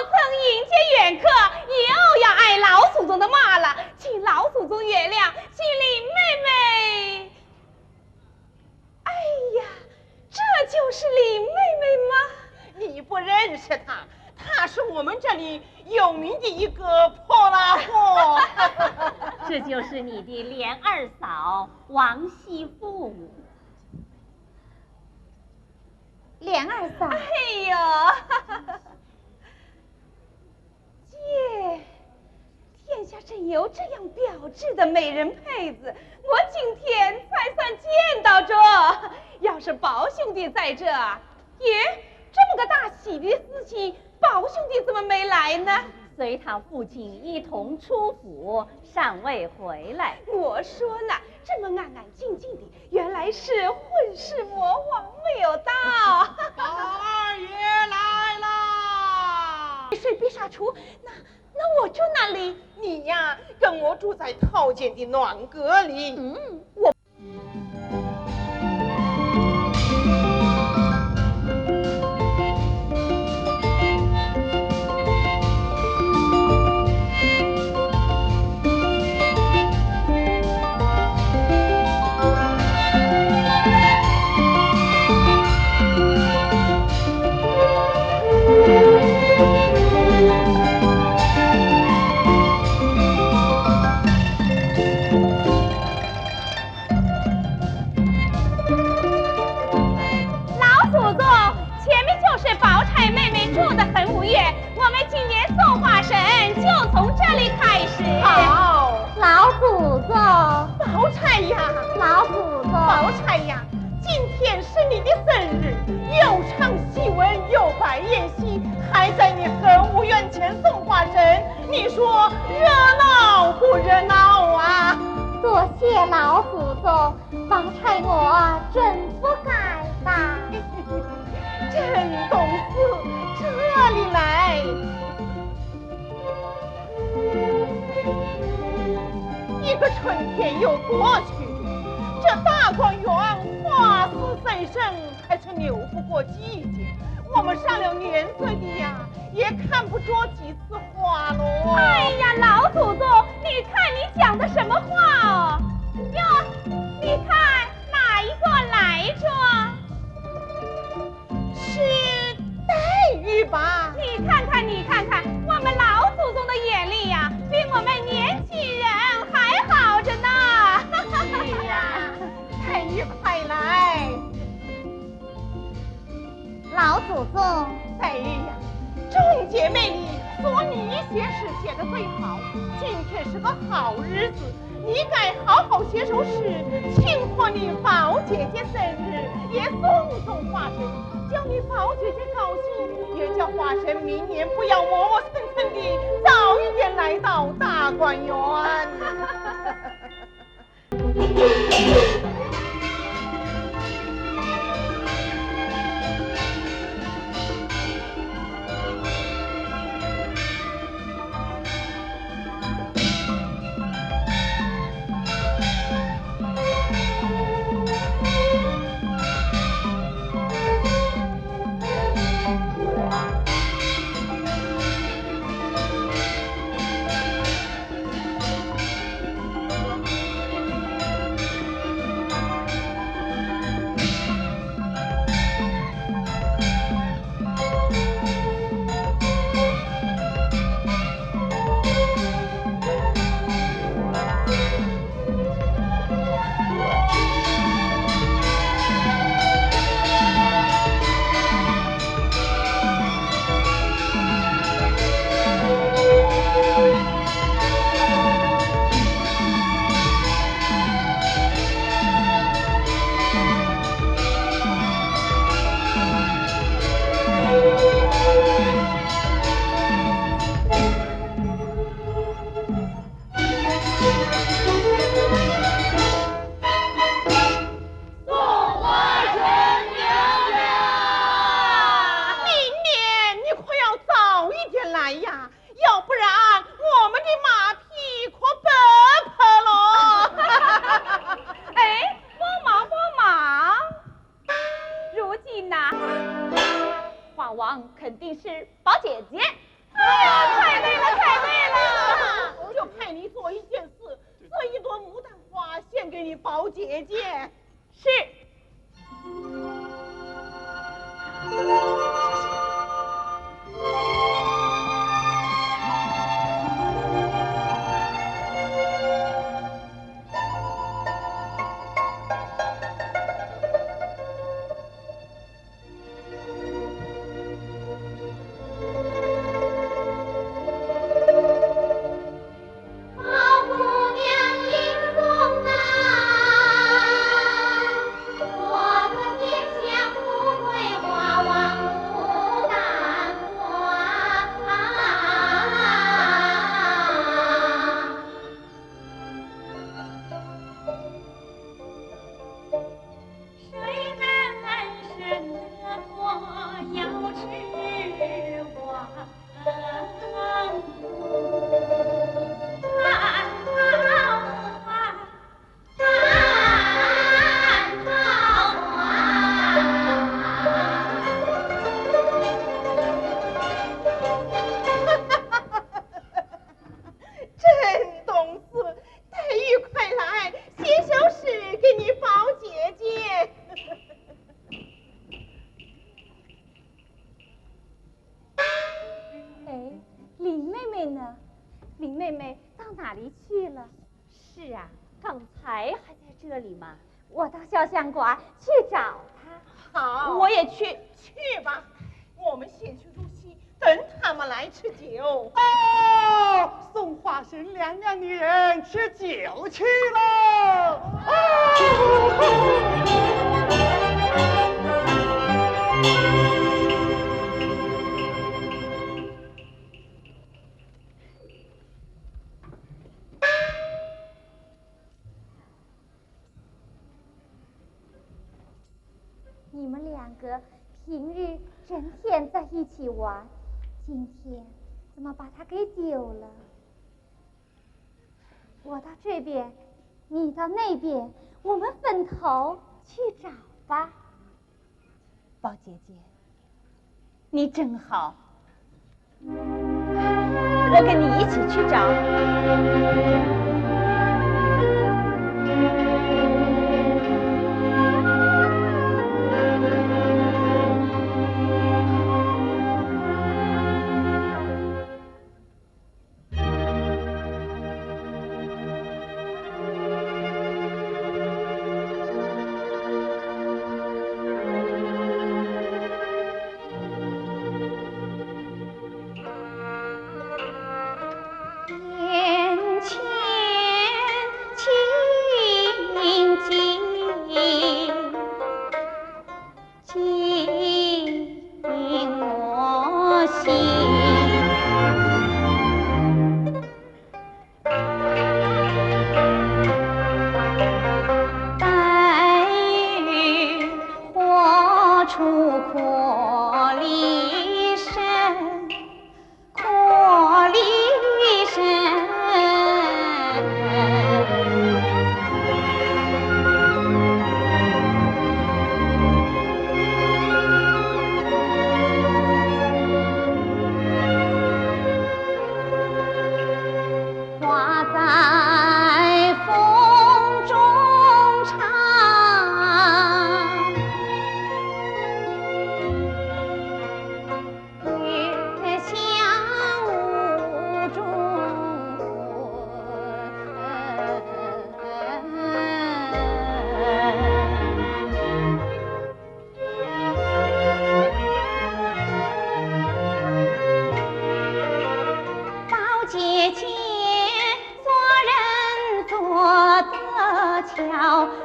曾迎接远客，又要挨老祖宗的骂了，请老祖宗原谅，请林妹妹。哎呀，这就是林妹妹吗？你不认识她，她是我们这里有名的一个破拉货。这就是你的连二嫂王熙凤。莲二嫂，哎呦，姐，天下真有这样标致的美人胚子，我今天才算见到着。要是宝兄弟在这，耶，这么个大喜的事情，宝兄弟怎么没来呢？随他父亲一同出府，尚未回来。我说呢，这么安安静静的，原来是混世魔王没有到。二爷来啦！水必杀出，那我住哪里？你呀，跟我住在套间的暖阁里。我。哎呀，太对了，太对了！就派你做一件事，做一朵牡丹花献给你宝姐姐。是。林妹妹到哪里去了？是啊，刚才还在这里嘛。我到小香馆去找她。好，我也去。去吧，我们先去入戏，等他们来吃酒。哦，送花神娘娘的人吃酒去了。你们两个平日整天在一起玩，今天怎么把他给丢了？我到这边，你到那边，我们分头去找吧。宝姐姐，你真好，我跟你一起去找。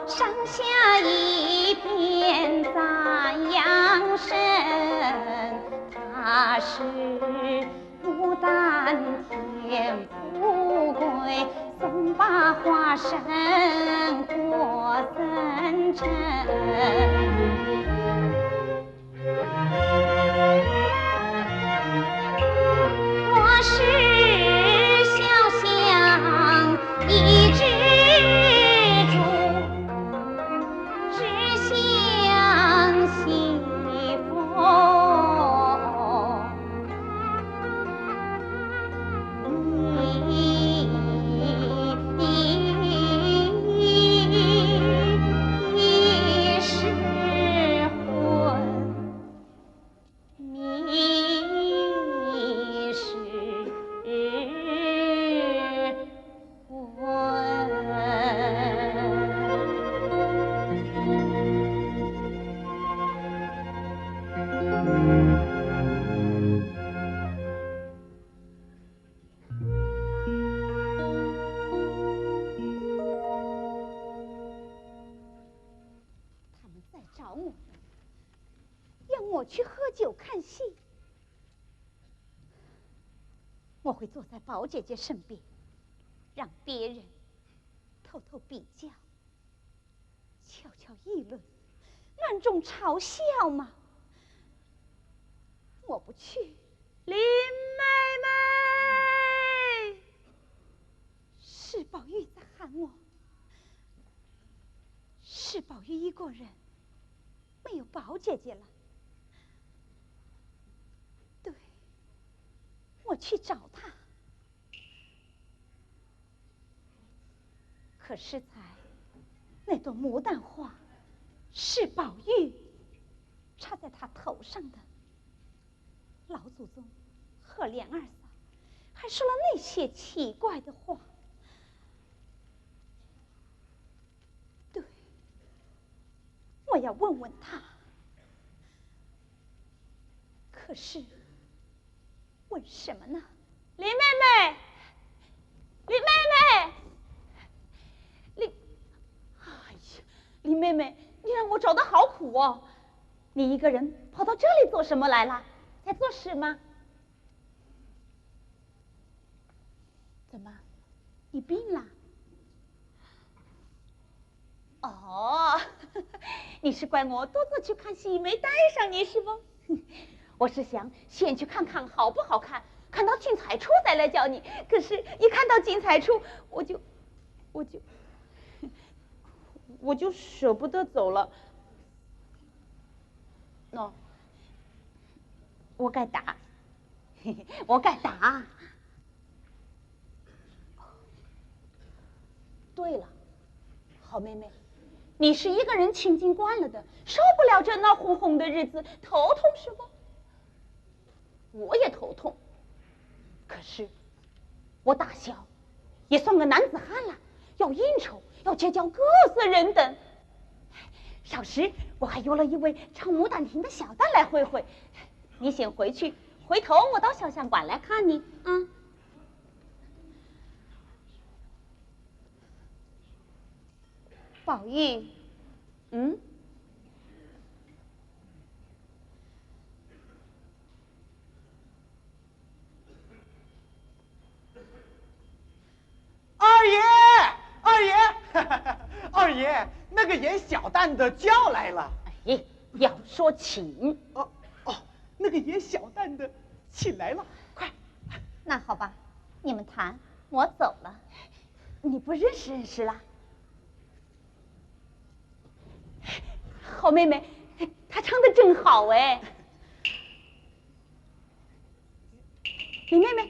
上下一片赞扬声，他是牡丹天富贵，送把花生过森城。我是小香一枝竹，只想西风。去喝酒看戏，我会坐在宝姐姐身边，让别人偷偷比较，悄悄议论，暗中嘲笑吗？我不去。林妹妹，是宝玉在喊我。是宝玉一个人，没有宝姐姐了。对，我去找她。可是才那朵牡丹花，是宝玉插在她头上的。老祖宗和莲二嫂还说了那些奇怪的话。对，我要问问他。可是问什么呢？林妹妹，林妹妹，哎呀，林妹妹，你让我找得好苦哦！你一个人跑到这里做什么来了？在做事吗？怎么，你病了？哦，你是怪我多次去看戏没带上你是不？我是想先去看看好不好看，看到精彩处再来叫你。可是，一看到精彩处，我就舍不得走了。喏，我该打，我该打。对了，好妹妹，你是一个人清静惯了的，受不了这闹哄哄的日子，头痛是不？我也头痛，可是我大小也算个男子汉了，要应酬，要结交各色人等。少时我还约了一位唱牡丹亭的小旦来会会，你先回去，回头我到小相馆来看你啊。宝玉，二爷，那个演小旦的叫来了。哎，要说请。哦，那个演小旦的请来了，快。那好吧，你们谈，我走了。你不认识啦？好妹妹，她唱的真好哎。林妹妹，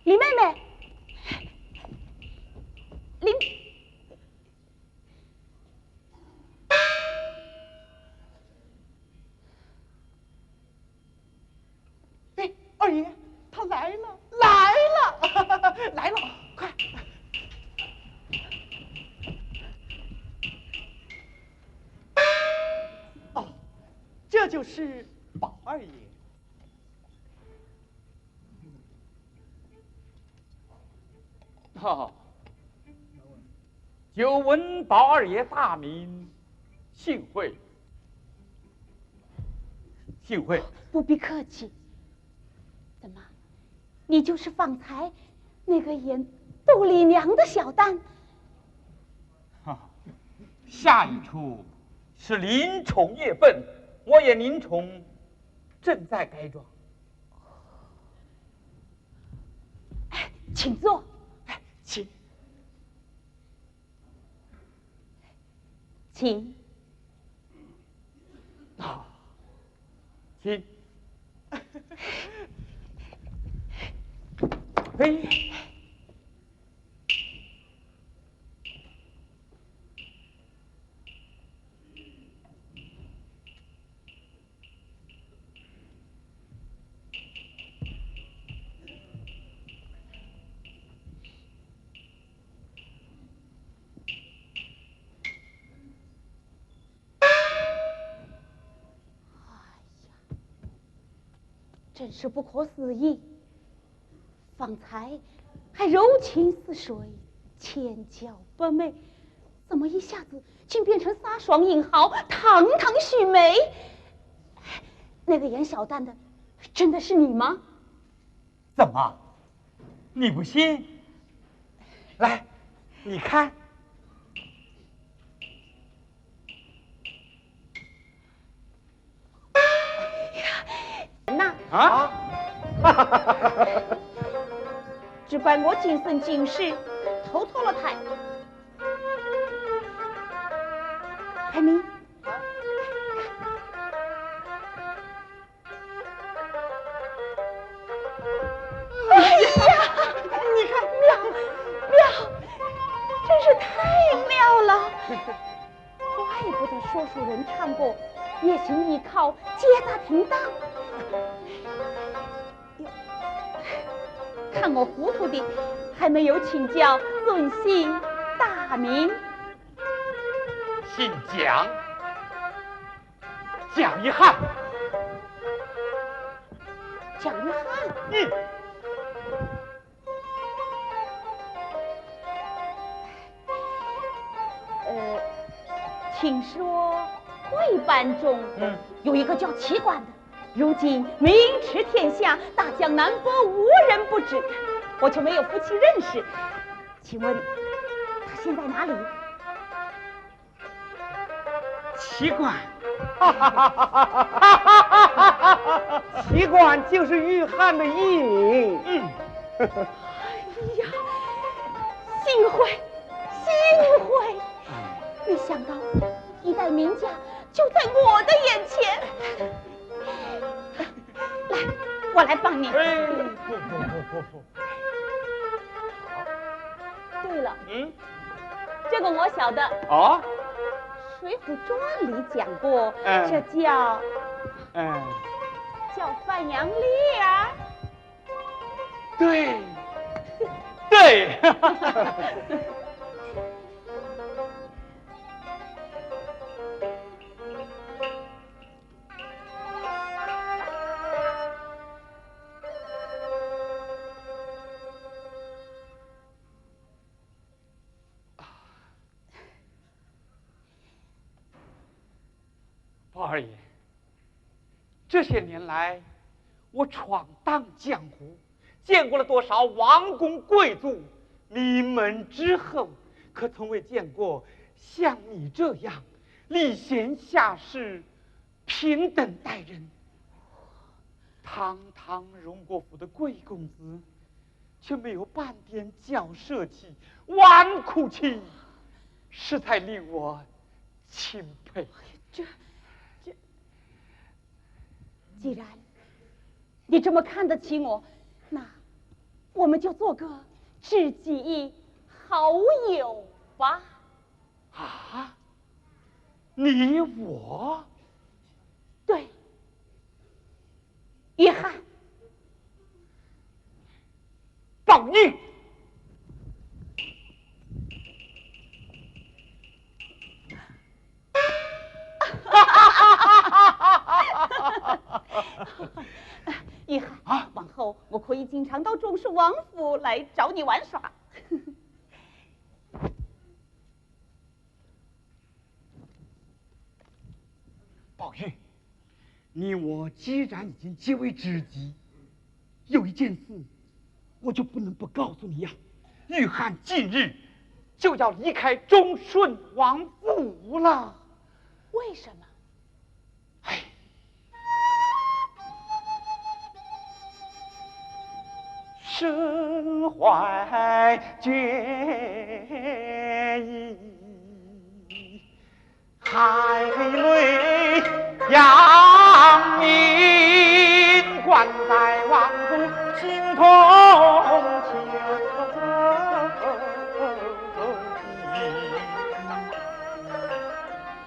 林妹妹，林。哎，二爷，他来了，来了，来了，快！哦，这就是宝二爷。哦，久闻宝二爷大名，幸会，幸会。不必客气。怎么，你就是方才那个演杜丽娘的小旦？下一出是林宠夜奔，我演林宠，正在改装。请坐。请。请。请。嘿。真是不可思议，方才还柔情似水，千娇百媚，怎么一下子竟变成飒爽英豪，堂堂许梅？那个演小旦的，真的是你吗？怎么？你不信？来，你看。那啊！只怪我今生今世偷错了胎。海明，哎呀，你看妙，真是太妙了！怪不得说书人唱过“夜行依靠，皆大停当”。看我糊涂的，还没有请教尊姓大名。姓蒋，蒋一汉。蒋约翰。嗯。听说会班中有一个叫齐官的，如今名驰天下，大江南北无人不知，我却没有夫妻认识。请问他现在哪里？齐官，齐官就是玉汉的艺名。哎呀，幸会，没想到一代名家就在我的眼前。来，我来帮你。哎，不。对了，这个我晓得。哦，《水浒传》里讲过，这叫范阳烈啊。对。包二爷，这些年来，我闯荡江湖，见过了多少王公贵族、名门之后，可从未见过像你这样礼贤下士、平等待人。堂堂荣国府的贵公子，却没有半点骄奢气、纨绔气，实在令我钦佩。这，既然你这么看得起我，那我们就做个知己好友吧。啊？你我？对，约翰，宝玉。约翰，往后我可以经常到中书王府来找你玩耍。宝玉，你我既然已经结为知己，有一件事我就不能不告诉你呀。玉翰近日就要离开忠顺王府了。为什么？哎，身怀绝艺，海泪扬名，关在王府心痛秋。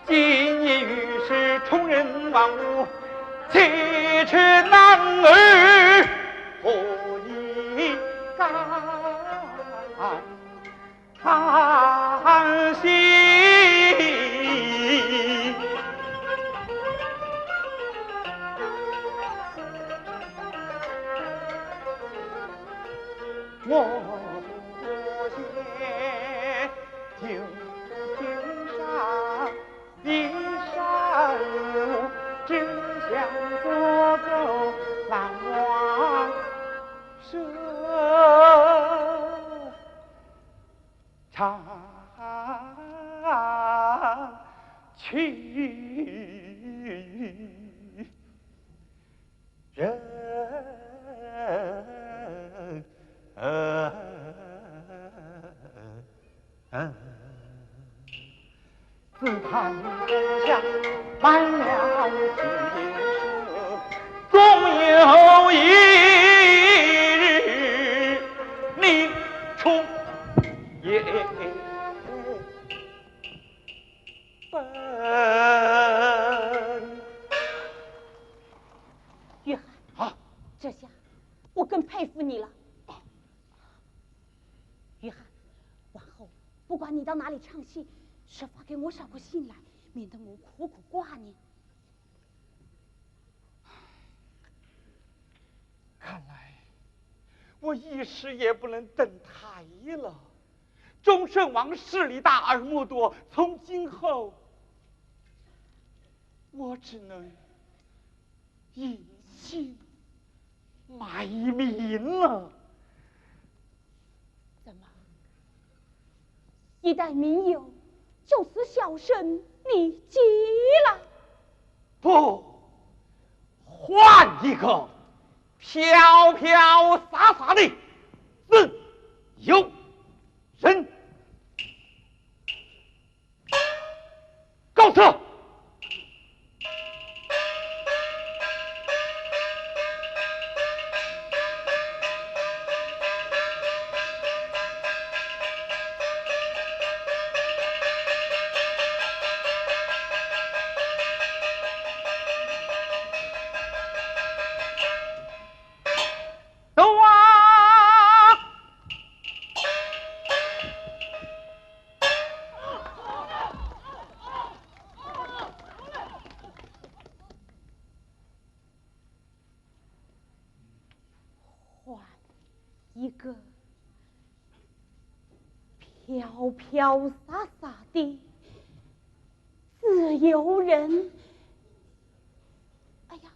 今夜于是重任王府，切齿男儿何以甘心？我不见就天上的山路，只想做人自叹人家满了青蛇，总有一日你出也奔。约翰，啊，这下我更佩服你了。约翰，往后不管你到哪里唱戏，设法给我捎个信来，免得我苦苦挂念。看来我一时也不能登台了。终身王势力大，耳目多，从今后我只能隐姓埋名了。怎么，一代名友就此销声匿迹了？不，换一个飘飘洒洒的自由人。告辞。走啊！换一个飘飘洒洒的自由人。哎呀，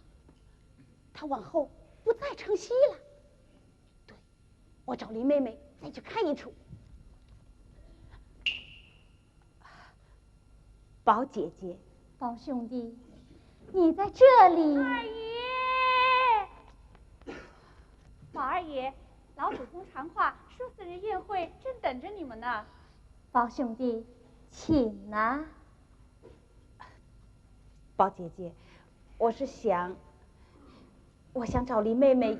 他往后不再唱戏了。对，我找林妹妹再去看一出。宝姐姐，宝兄弟，你在这里。二爷，宝二爷，老祖宗传话，说4日宴会正等着你们呢。宝兄弟，请啊。宝姐姐，我想找林妹妹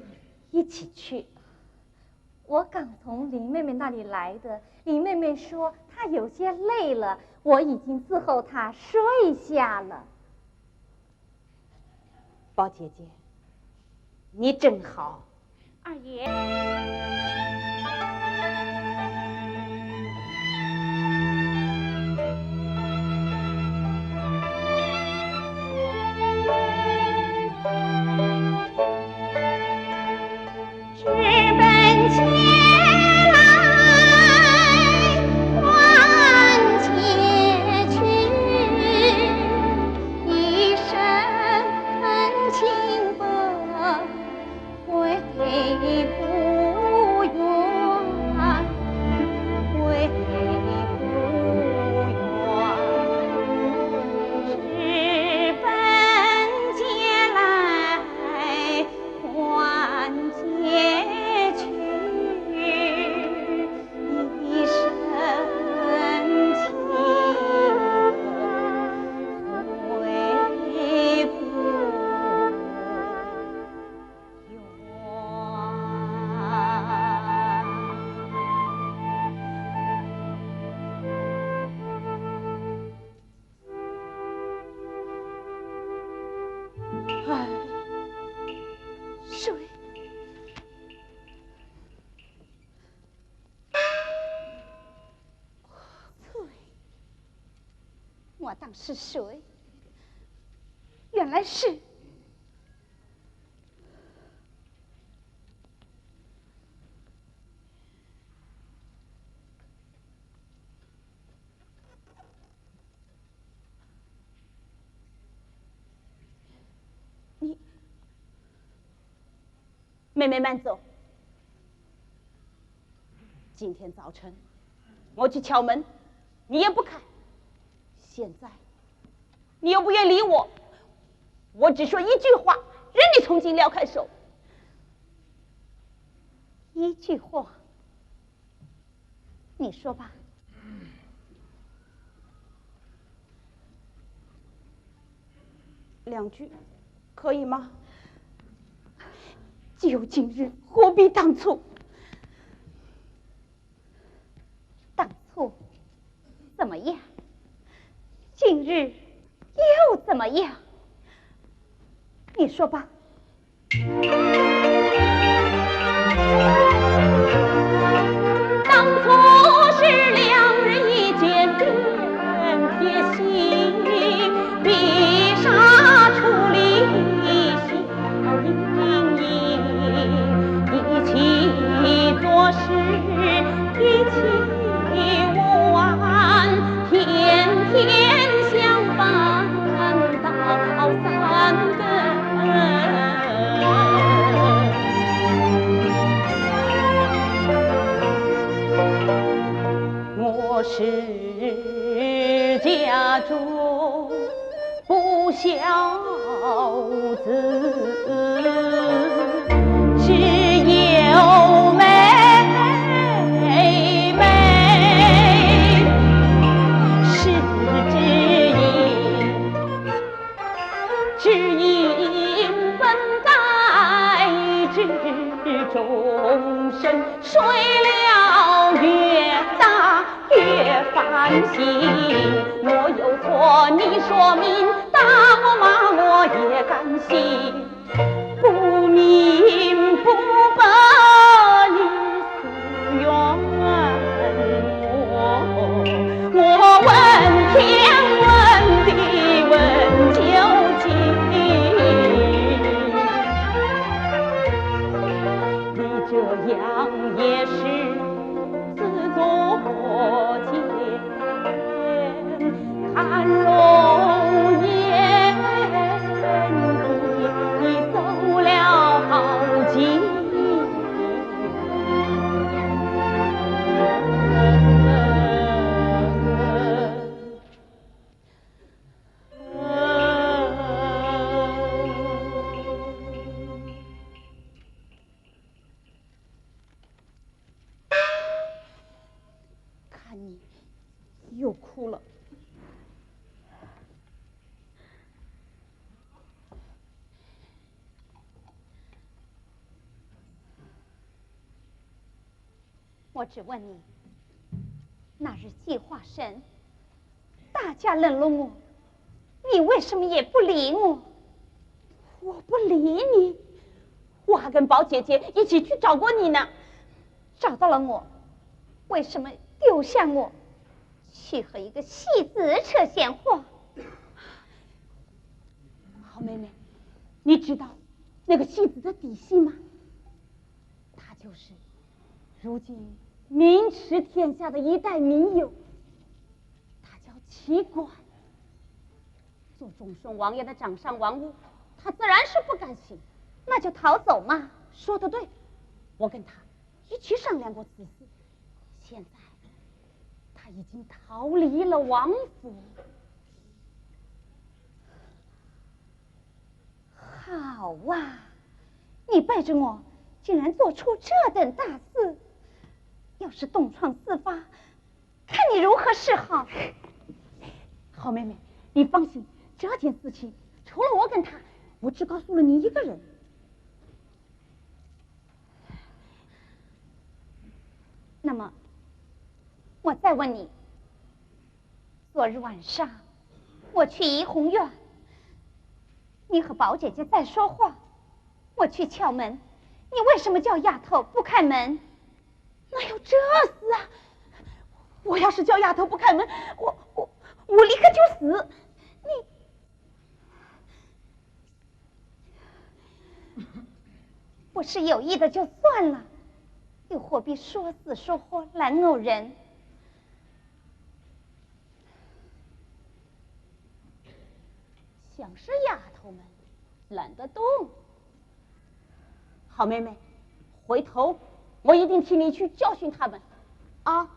一起去。我刚从林妹妹那里来的，林妹妹说她有些累了，我已经伺候她睡下了。宝姐姐，你真好。二爷，直奔前来唤且去，一声轻薄回不远，回不远，直奔前来唤且去，一声轻薄回不哎，水，水，我当是水，原来是。你，妹妹慢走。今天早晨我去敲门，你也不开。现在你又不愿理我，我只说一句话，任你从今撩开手。一句话，你说吧。2句，可以吗？就今日，何必当初？当初怎么样？今日又怎么样？你说吧。当初是2人一见便贴心，必杀处理笑盈盈，一起做事一起玩，天天相伴到3更。我是家中不孝子，只有妹妹是只因本该知终身，谁料越大越烦心。我有错你说明，打我骂我也甘心，不明不白你诉冤我问天问地问究竟，你这样也是自作孽，看容颜你走了好几看你又哭了。我只问你，那日计划生，大家冷落我，你为什么也不理我？我不理你，我还跟宝姐姐一起去找过你呢。找到了我，为什么丢下我，去和一个戏子扯闲话？好妹妹，你知道那个戏子的底细吗？他就是如今名驰天下的一代名优，他叫齐管。做忠顺王爷的掌上玩物，他自然是不甘心，那就逃走嘛。说得对，我跟他一起商量过此事，现在他已经逃离了王府。好啊，你背着我竟然做出这等大事，要是东窗事发，看你如何是好。好妹妹，你放心，这件事情除了我跟他，我只告诉了你一个人。那么我再问你，昨日晚上我去怡红院，你和宝姐姐在说话，我去敲门，你为什么叫丫头不开门？哪有这事啊！我要是叫丫头不开门，我立刻就死。我是有意的就算了，又何必说死说活来讹人？想是丫头们懒得动。好妹妹，回头我一定替你去教训他们啊。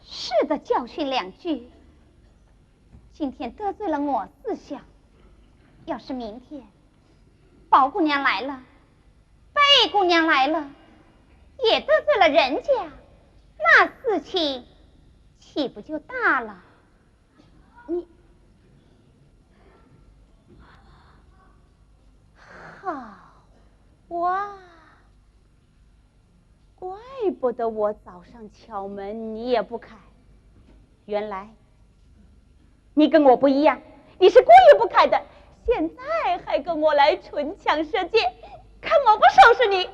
是的，教训2句。今天得罪了我四小，要是明天宝姑娘来了，贝姑娘来了，也得罪了人家，那事情岂不就大了？你好哇，怪不得我早上敲门你也不开，原来你跟我不一样，你是故意不开的，现在还跟我来唇枪舌剑，看我不收拾你！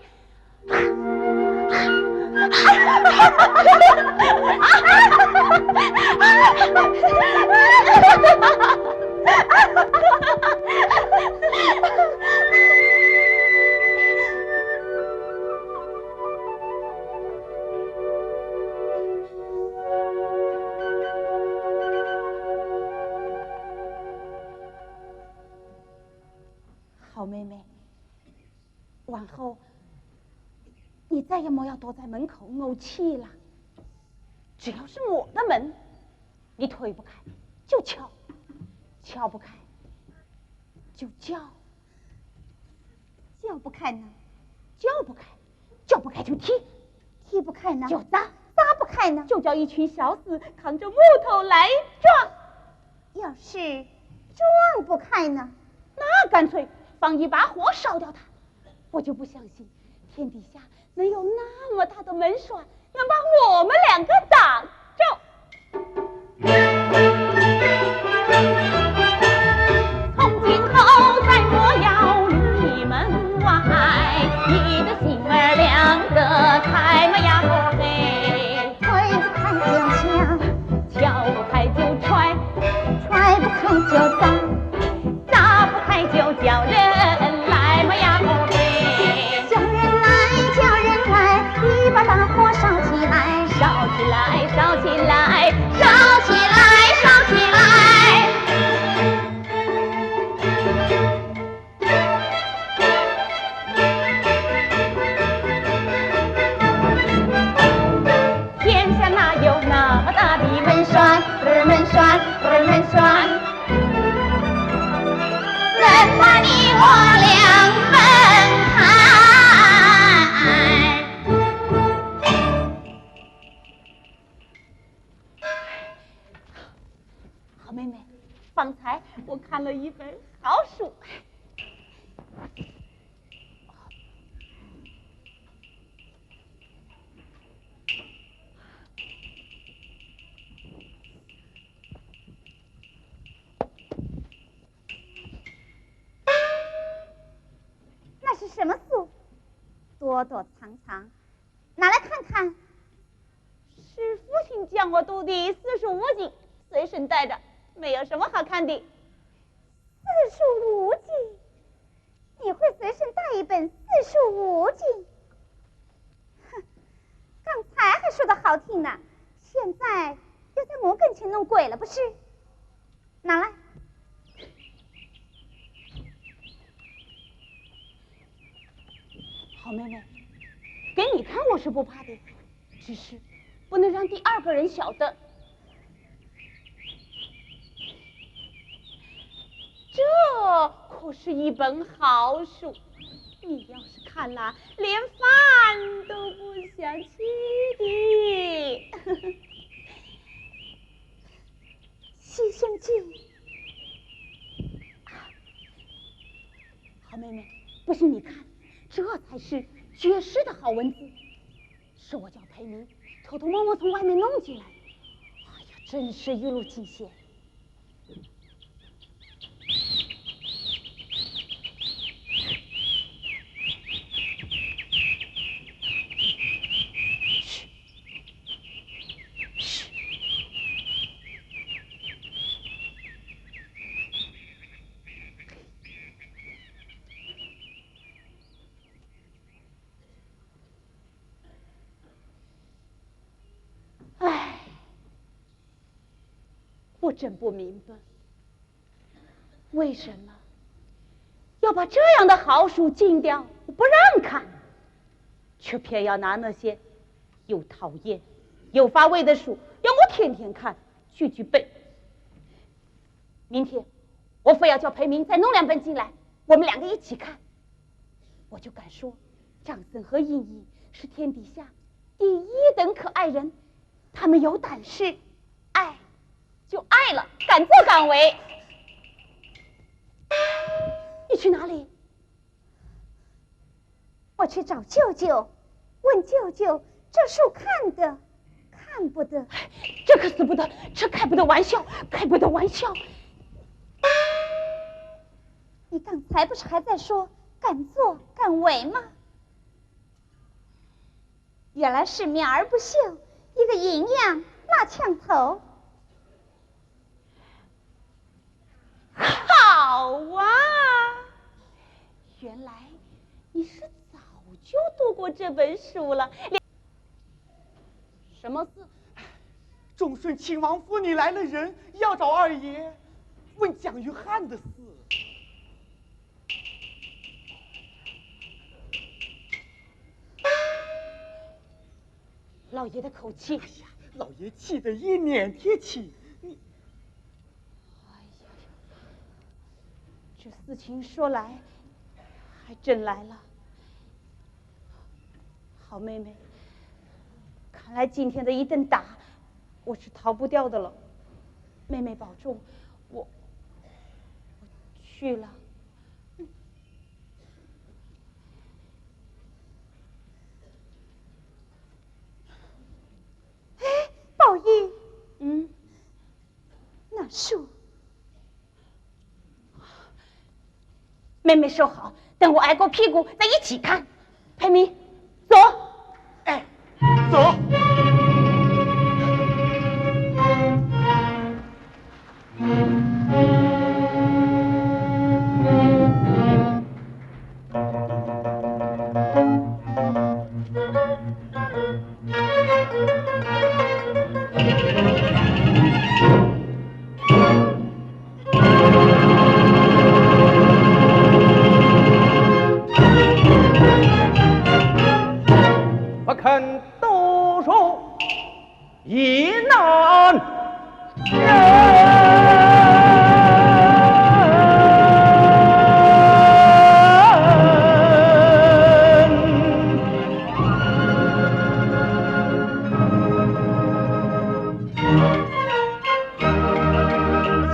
好妹妹，往后你再也莫要躲在门口怄气了。只要是我的门，你推不开就敲，敲不开就叫，叫不开呢，叫不开，叫不开就踢，踢不开呢就砸，砸不开呢就叫一群小厮扛着木头来撞。要是撞不开呢，那干脆放一把火烧掉它。我就不相信天底下能有那么大的门栓，能把我们两个挡住。从今后再莫要离门外，你的心儿两个开嘛呀不嘿，推不开就敲，敲不开就踹，踹不开就砸，砸不开就叫人来嘛呀不嘿，叫人来，叫人来，一把大火烧起来，烧起来，烧起来，烧起来，烧起来。天下哪有那么大的门栓，门栓，门栓，能把你我俩分开？好妹妹，方才我看了一本好书，那是什么书？躲躲藏藏，拿来看看。是父亲叫我读的45经，随身带着，没有什么好看的。45经，你会随身带一本45经？哼，刚才还说的好听呢，现在又在我跟前弄鬼了，不是？拿来。好妹妹，给你看我是不怕的，只是不能让第二个人晓得。这可是一本好书，你要是看了，连饭都不想吃的。西厢记。好妹妹，不信你看，这才是绝世的好文字，是我叫裴明偷偷摸摸从外面弄进来。哎呀，真是一路惊险。我真不明白，为什么要把这样的好书禁掉，不让看，却偏要拿那些又讨厌又乏味的书，要我天天看，句句背。明天我非要叫裴明再弄2本进来，我们2个一起看。我就敢说，张森和英英是天底下第1等可爱人，他们有胆识，爱就爱了，敢作敢为。你去哪里？我去找舅舅，问舅舅这书看不得？这可死不得，这开不得玩笑，开不得玩笑。你刚才不是还在说敢作敢为吗？原来是面而不秀，一个营养拿枪头。好啊，原来你是早就读过这本书了。什么事？忠顺亲王府里来了人，要找二爷问蒋玉菡的事。老爷的口气，哎呀，老爷气得一脸铁青。你，哎呀，这事情说来还真来了。好妹妹，看来今天的一顿打，我是逃不掉的了。妹妹保重，我去了。宝玉，那书，妹妹收好，等我挨过屁股再一起看。裴明，走。哎，走。不肯读书亦难忍，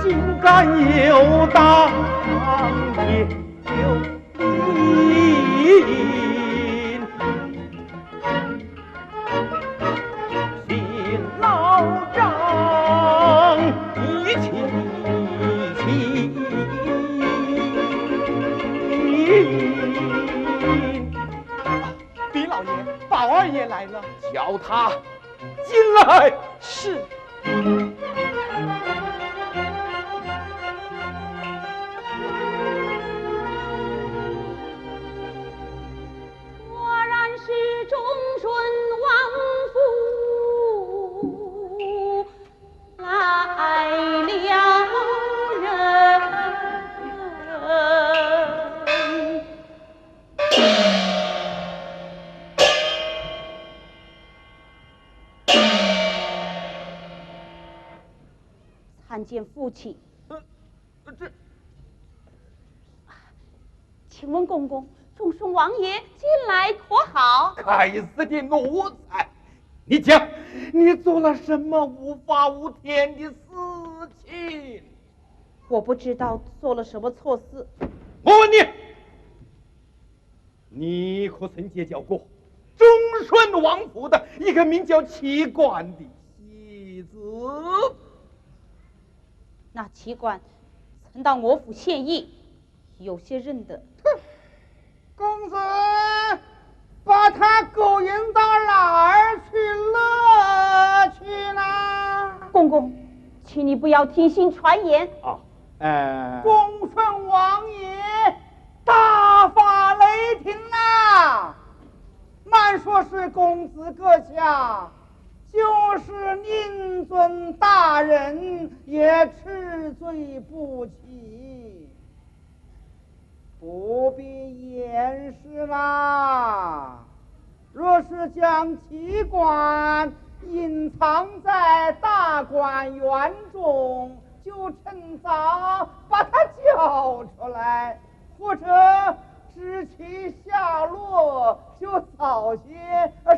竟敢有当也有理。老张一起禀老爷，宝二爷来了。叫他进来。是。果然是忠顺王府来了人。参见父亲。这，请问公公，忠顺王爷进来可好？该死的奴才！你讲，你做了什么无法无天的事情？我不知道做了什么错事。我问你，你可曾结交过忠顺王府的一个名叫齐冠的戏子？那齐冠曾到我府献艺，有些认得。公子把他勾引到哪儿去了？公公，请你不要听信传言。忠顺王爷大发雷霆啊！慢说是公子阁下，就是宁尊大人也吃罪不起，不必掩饰啦。若是将奇观隐藏在大观园中，就趁早把他交出来，或者知其下落就早些说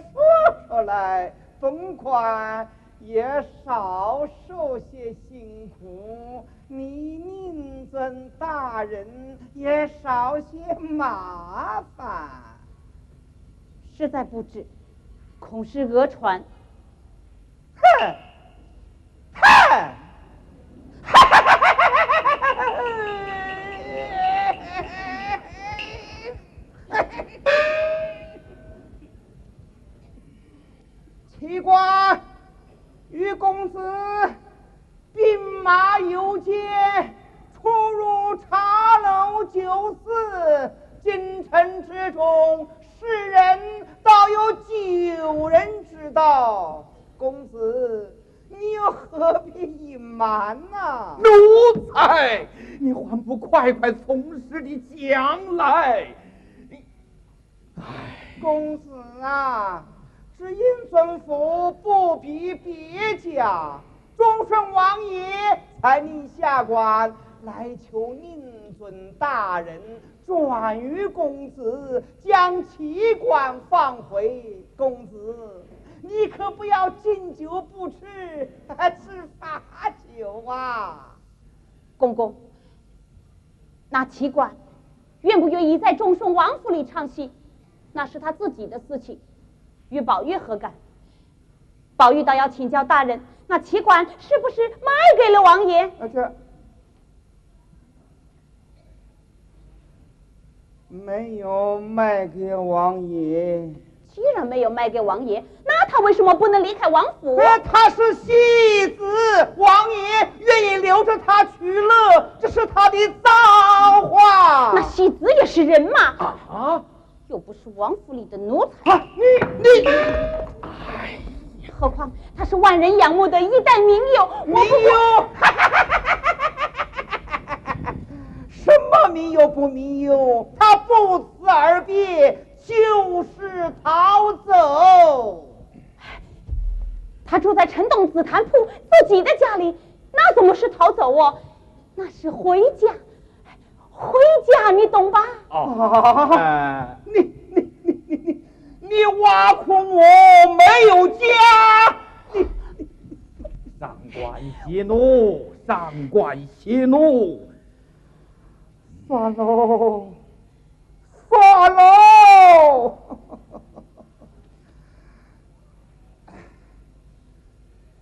出来，甭管也少受些辛苦，你宁尊大人也少些麻烦。实在不知，恐是讹传。哼哼！奇官与公子兵马邮接，出入茶楼酒肆，京城之中，世人倒有9人知道。公子，你又何必隐瞒呢？奴才，你还不快快从实的讲来？公子啊，只因尊府不比别家，忠顺王爷才令下官来求宁尊大人转于公子，将奇官放回。公子，你可不要敬酒不吃吃罚酒啊！公公，那奇官愿不愿意在忠顺王府里唱戏，那是他自己的事情，与宝玉何干？宝玉倒要请教大人，那奇官是不是卖给了王爷？这没有卖给王爷。既然没有卖给王爷，那他为什么不能离开王府？他是戏子，王爷愿意留着他取乐，这是他的造化。那戏子也是人嘛，啊，又不是王府里的奴才。你，哎，何况他是万人仰慕的一代名友。民友，什么民友不民友？他不辞而别，就是逃走。他住在城东紫檀铺自己的家里，那怎么是逃走哦？那是回家，回家，你懂吧？你挖苦我没有家！上官息怒，上官息怒。算喽，算喽。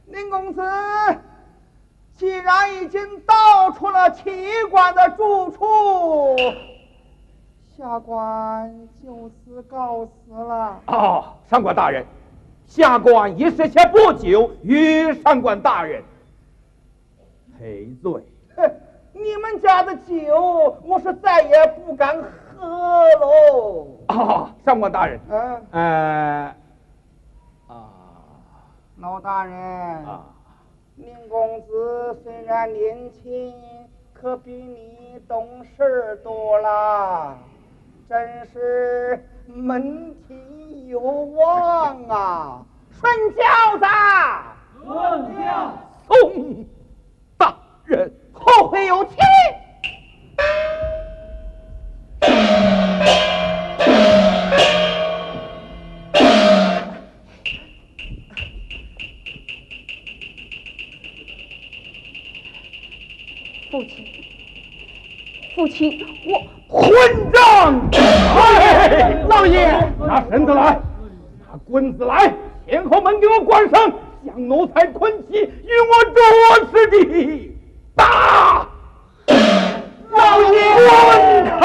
宁公子，既然已经道出了奇官的住处，下官就此告辞了。上官大人，下官已设下不久与上官大人赔罪。你们家的酒，我是再也不敢喝喽。上官大人，老大人，宁公子虽然年轻，可比你懂事多了，真是门庭有望啊！顺轿子，顺轿，宋大人，后会有期。父亲，我混账！老爷，拿绳子来，拿棍子来，前后门给我关上，将奴才捆起，与我着实地打！老爷，滚开！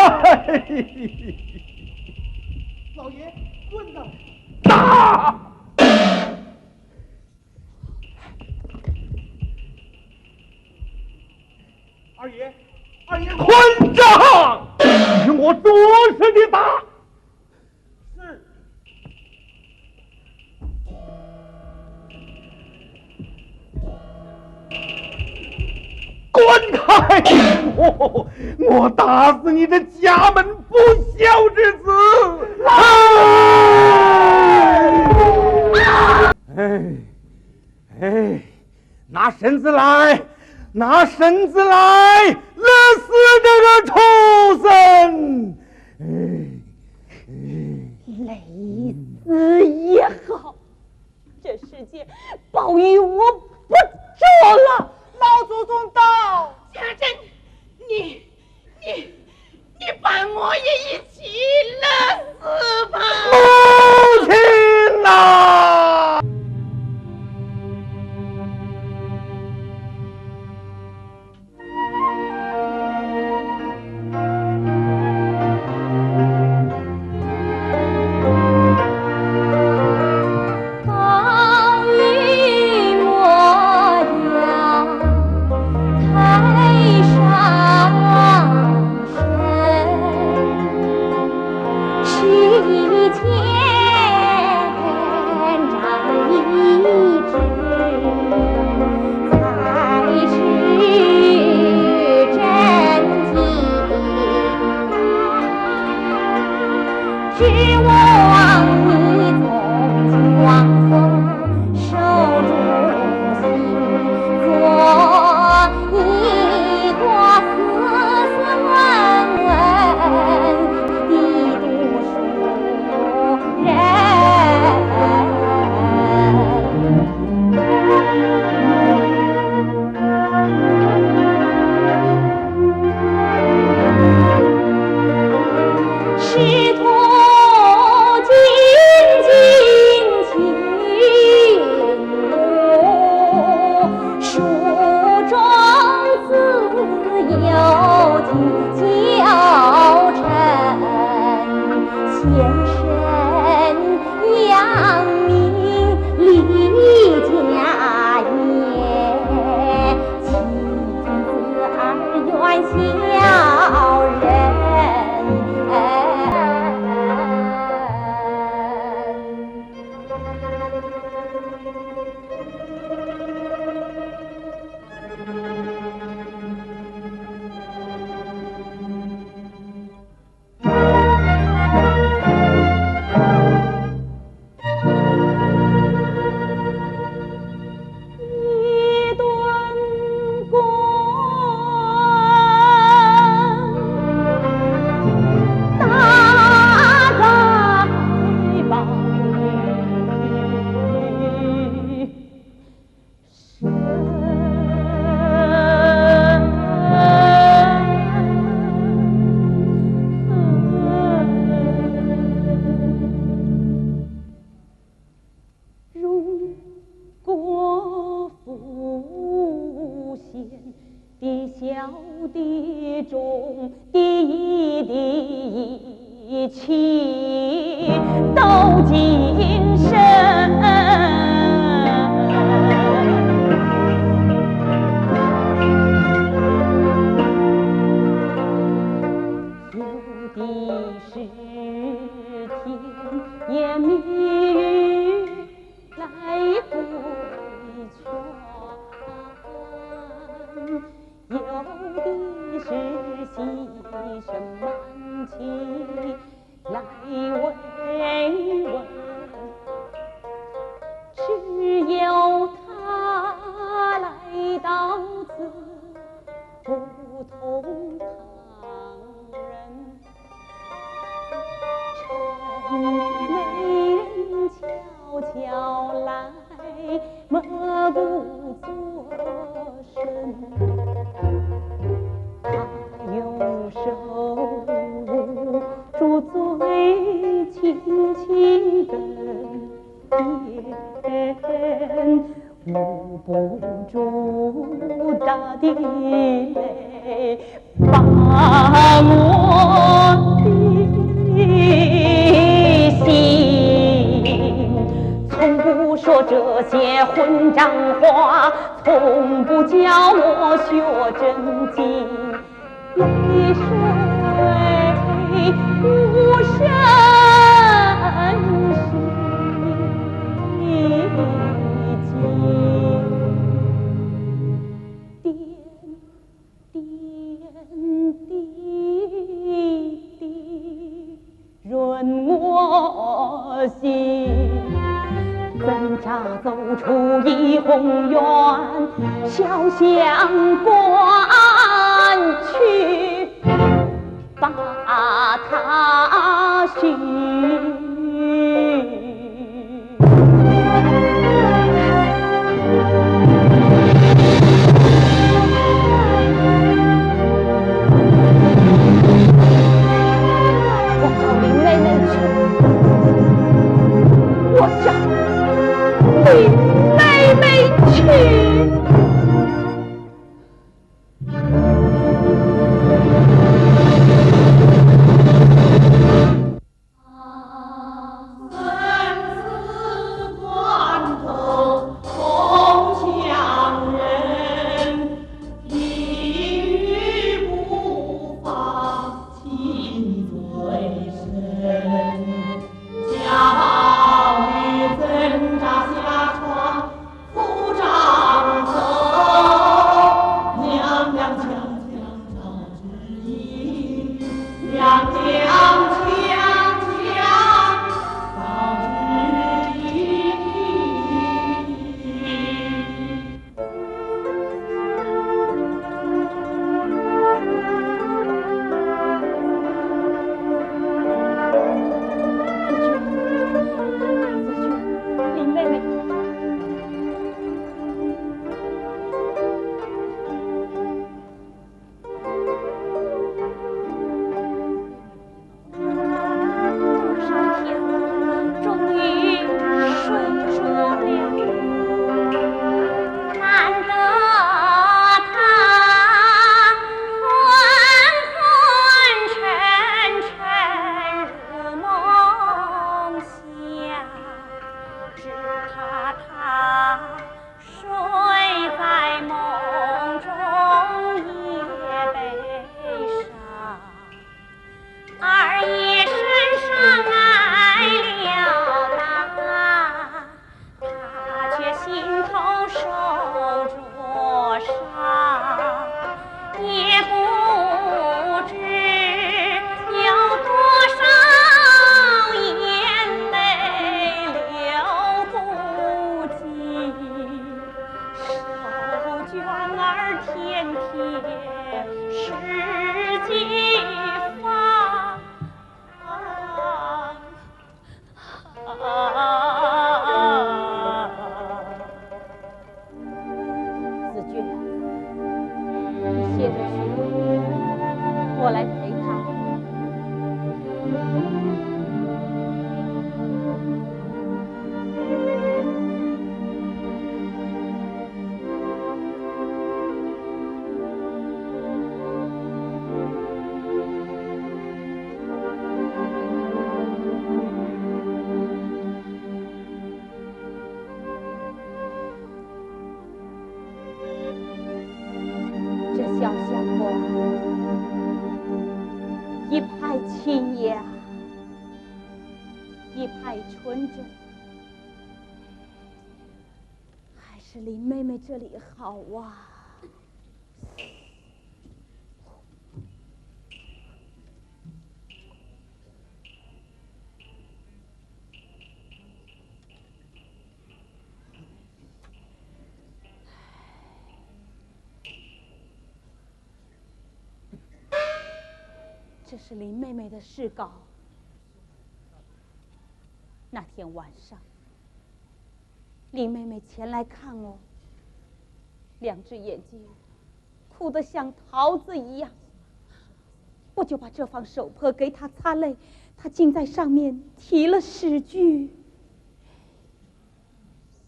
老爷，棍子打！二爷，混账！与我着实地打！是。滚开！我打死你这家门不孝之子！拿绳子来，拿绳子来勒死这个畜生！累死也好，这世界报应我不着了。老祖宗到，家珍，你把我也一起勒死吧！母亲呐！走出怡红院，小相关去把他寻。林妹妹这里好啊，这是林妹妹的誓稿。那天晚上，林妹妹前来看我，两只眼睛哭得像桃子一样。我就把这方手册给她擦泪，她竟在上面题了诗句：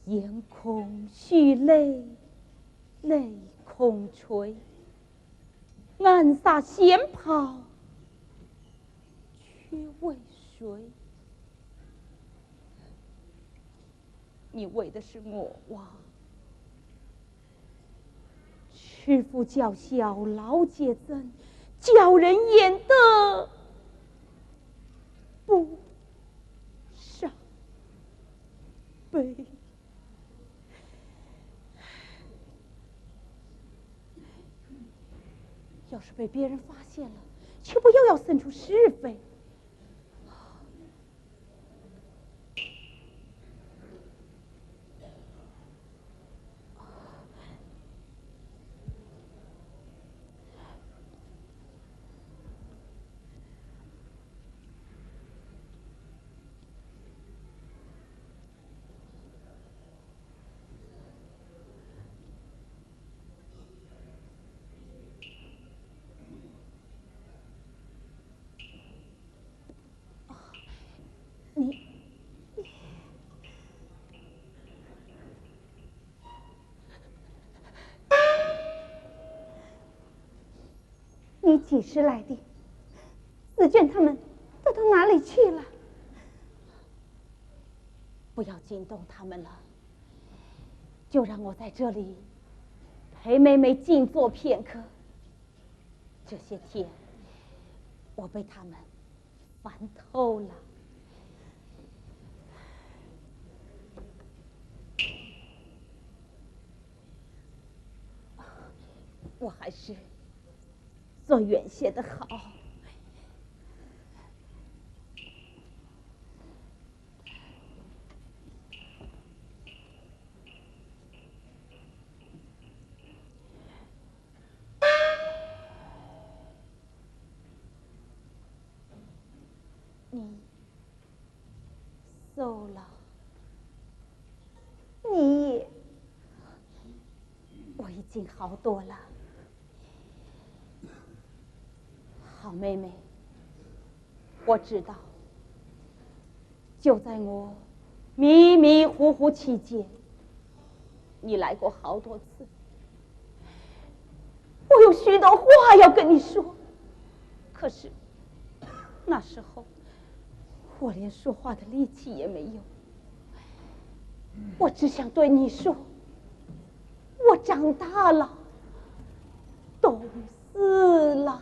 眼空蓄泪，泪空垂，暗撒仙袍，却为谁？你为的是我哇！师父教小劳解赠，叫人演得不伤悲。要是被别人发现了，却不又要生出是非。几时来的？子娟他们都到哪里去了？不要惊动他们了，就让我在这里陪妹妹静坐片刻。这些天，我被他们烦透了。我还是做远些的好。你瘦了，你也，我已经好多了。好妹妹，我知道，就在我迷迷糊糊期间，你来过好多次。我有许多话要跟你说，可是那时候我连说话的力气也没有。我只想对你说，我长大了，懂事了。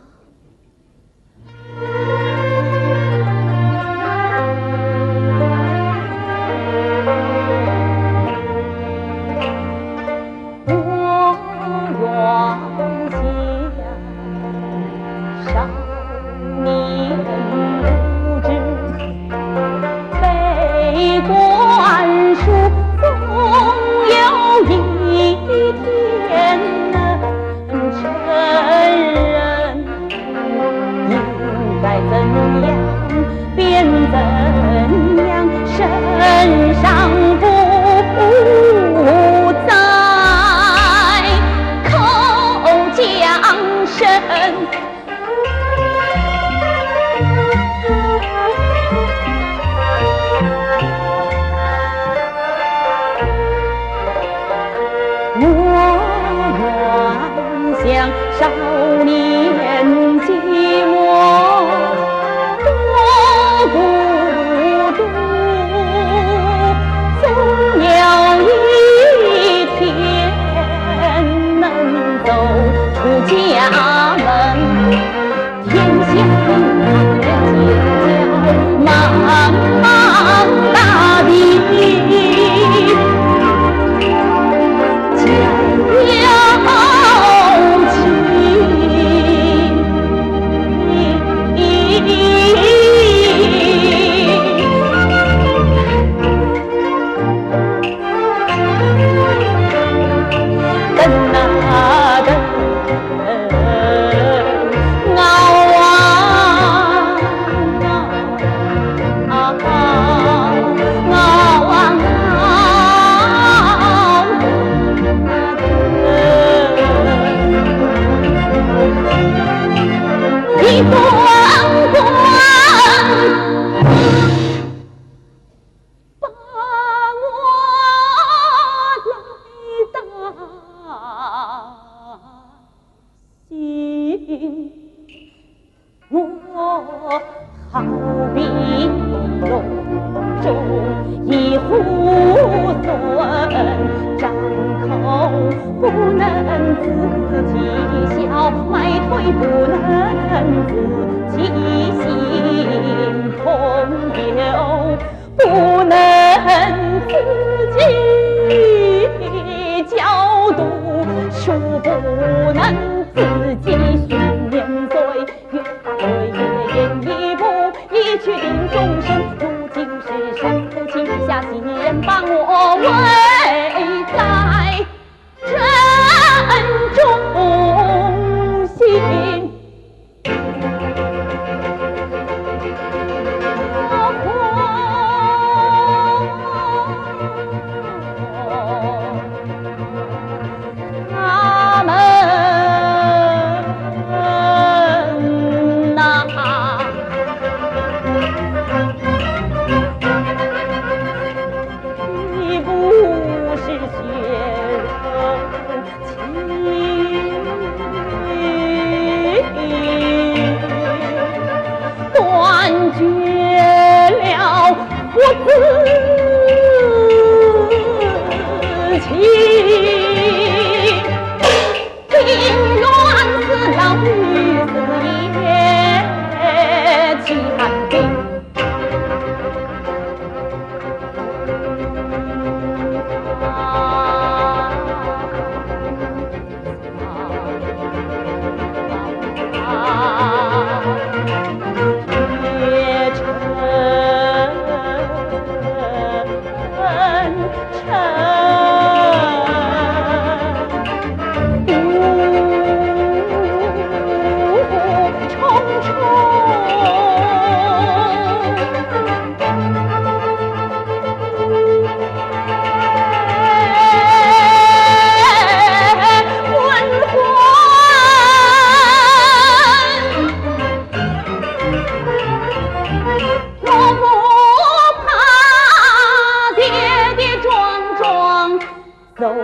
走远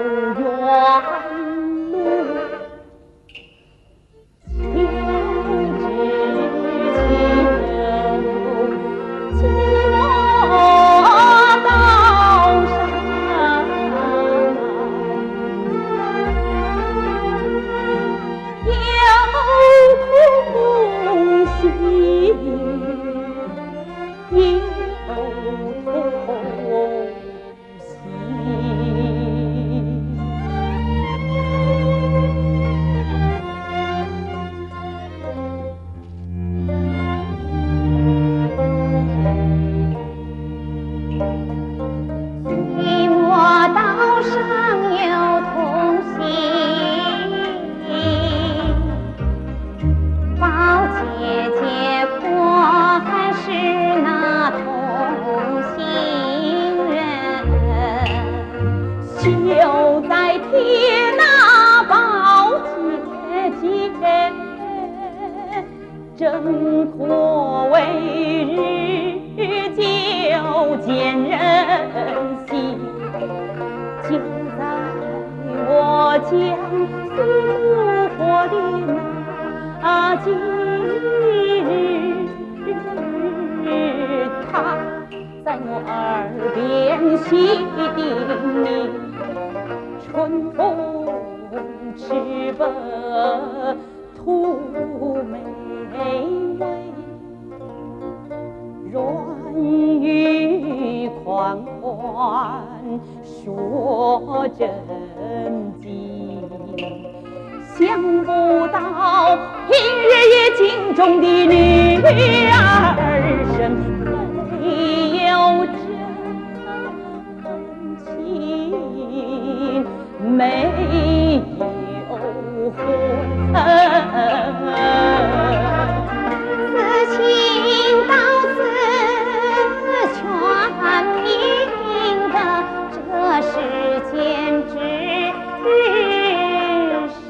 路，求知寂寞道上，有同心，有同寂寞道上有同行，宝姐姐我还是那同行人，秀才贴那宝姐姐，真可谓日久见人心。就在我将苏活的那几日，他在我耳边细叮咛，春风赤膊吐梅味，软语款款说真经，想不到平日也敬重的女儿身，没有真情，没有魂，此情到此全凭的，这世间之神，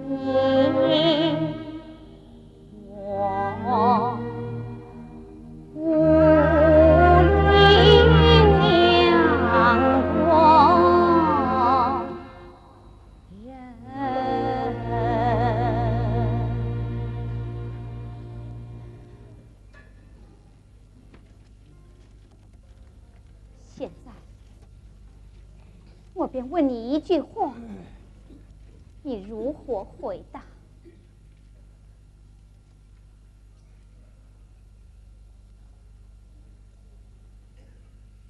你我无力两国人。现在，我便问你一句话，你如何回答？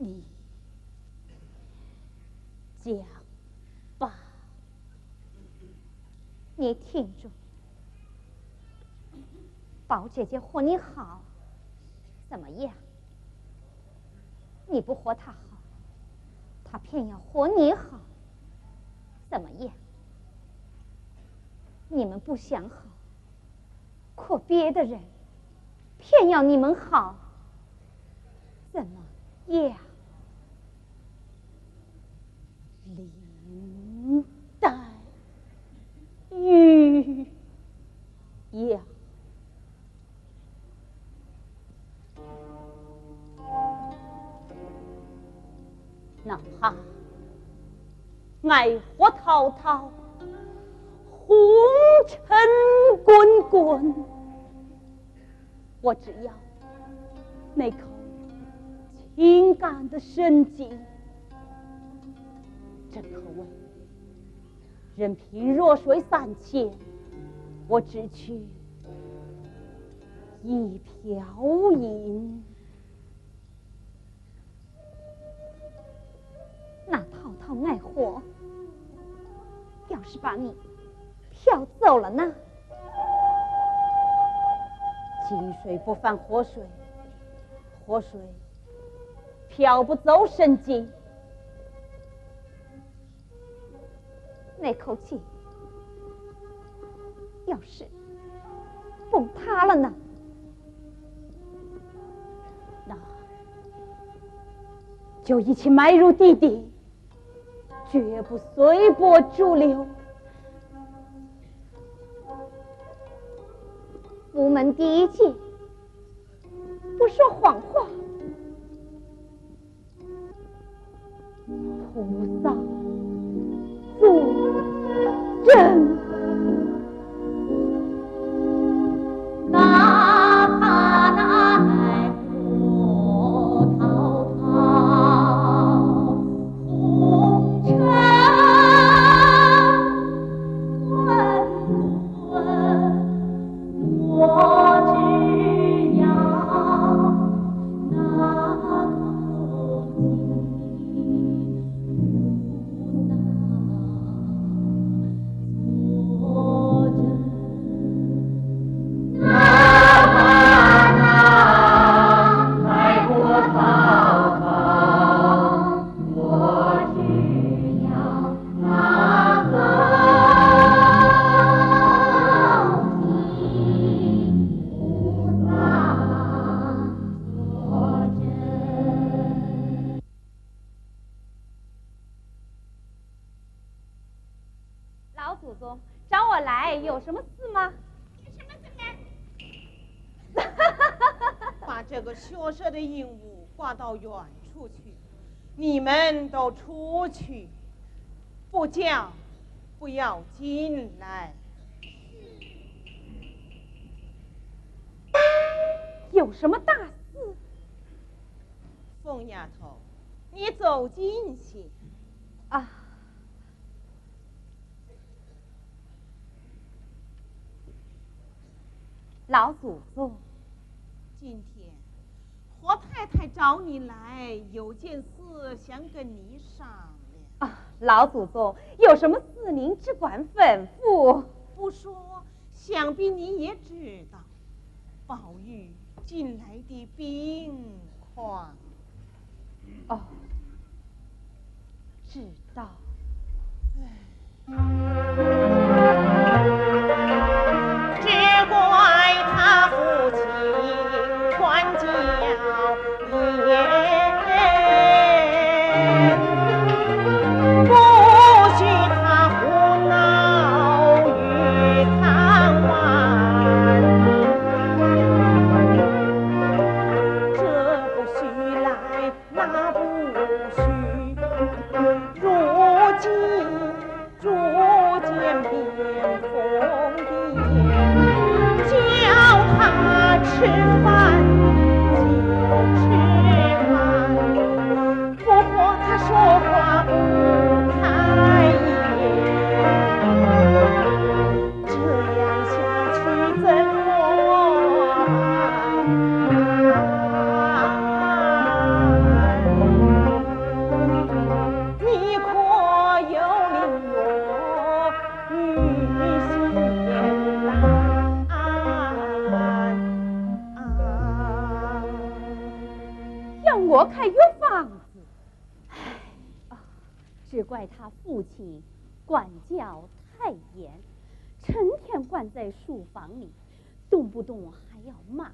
你讲吧，你听着，宝姐姐和你好，怎么样？你不和她好，她偏要和你好，怎么样？你们不想好，可别的人偏要你们好，怎么样？林黛玉呀，哪怕爱火滔滔，红尘滚滚，我只要那口情感的深井，真可谓任凭弱水三千，我只取一瓢饮。那滔滔爱火，要是把你漂走了呢？井水不犯活水，活水漂不走深井。那口气要是崩塌了呢？那就一起埋入地底，绝不随波逐流。府门第一戒，不说谎话。菩萨坐镇。老祖宗找我来有什么事吗？把这个学社的鹦鹉挂到远处去，你们都出去，不叫不要进来。有什么大事？凤丫头，你走近些啊。老祖宗，今天何太太找你来，有件事想跟你商量。啊，老祖宗，有什么事您只管吩咐。不说，想必你也知道，宝玉近来的病况。哦，知道。只怪他父亲管教严，不许他胡闹与贪玩，这不许来，那不许，如今逐渐变疯癫，叫他吃饭就吃饭，不过他说话不开眼，这样下去怎么你可有令我与仙让我开药方子。只怪他父亲管教太严，成天关在书房里，动不动还要骂，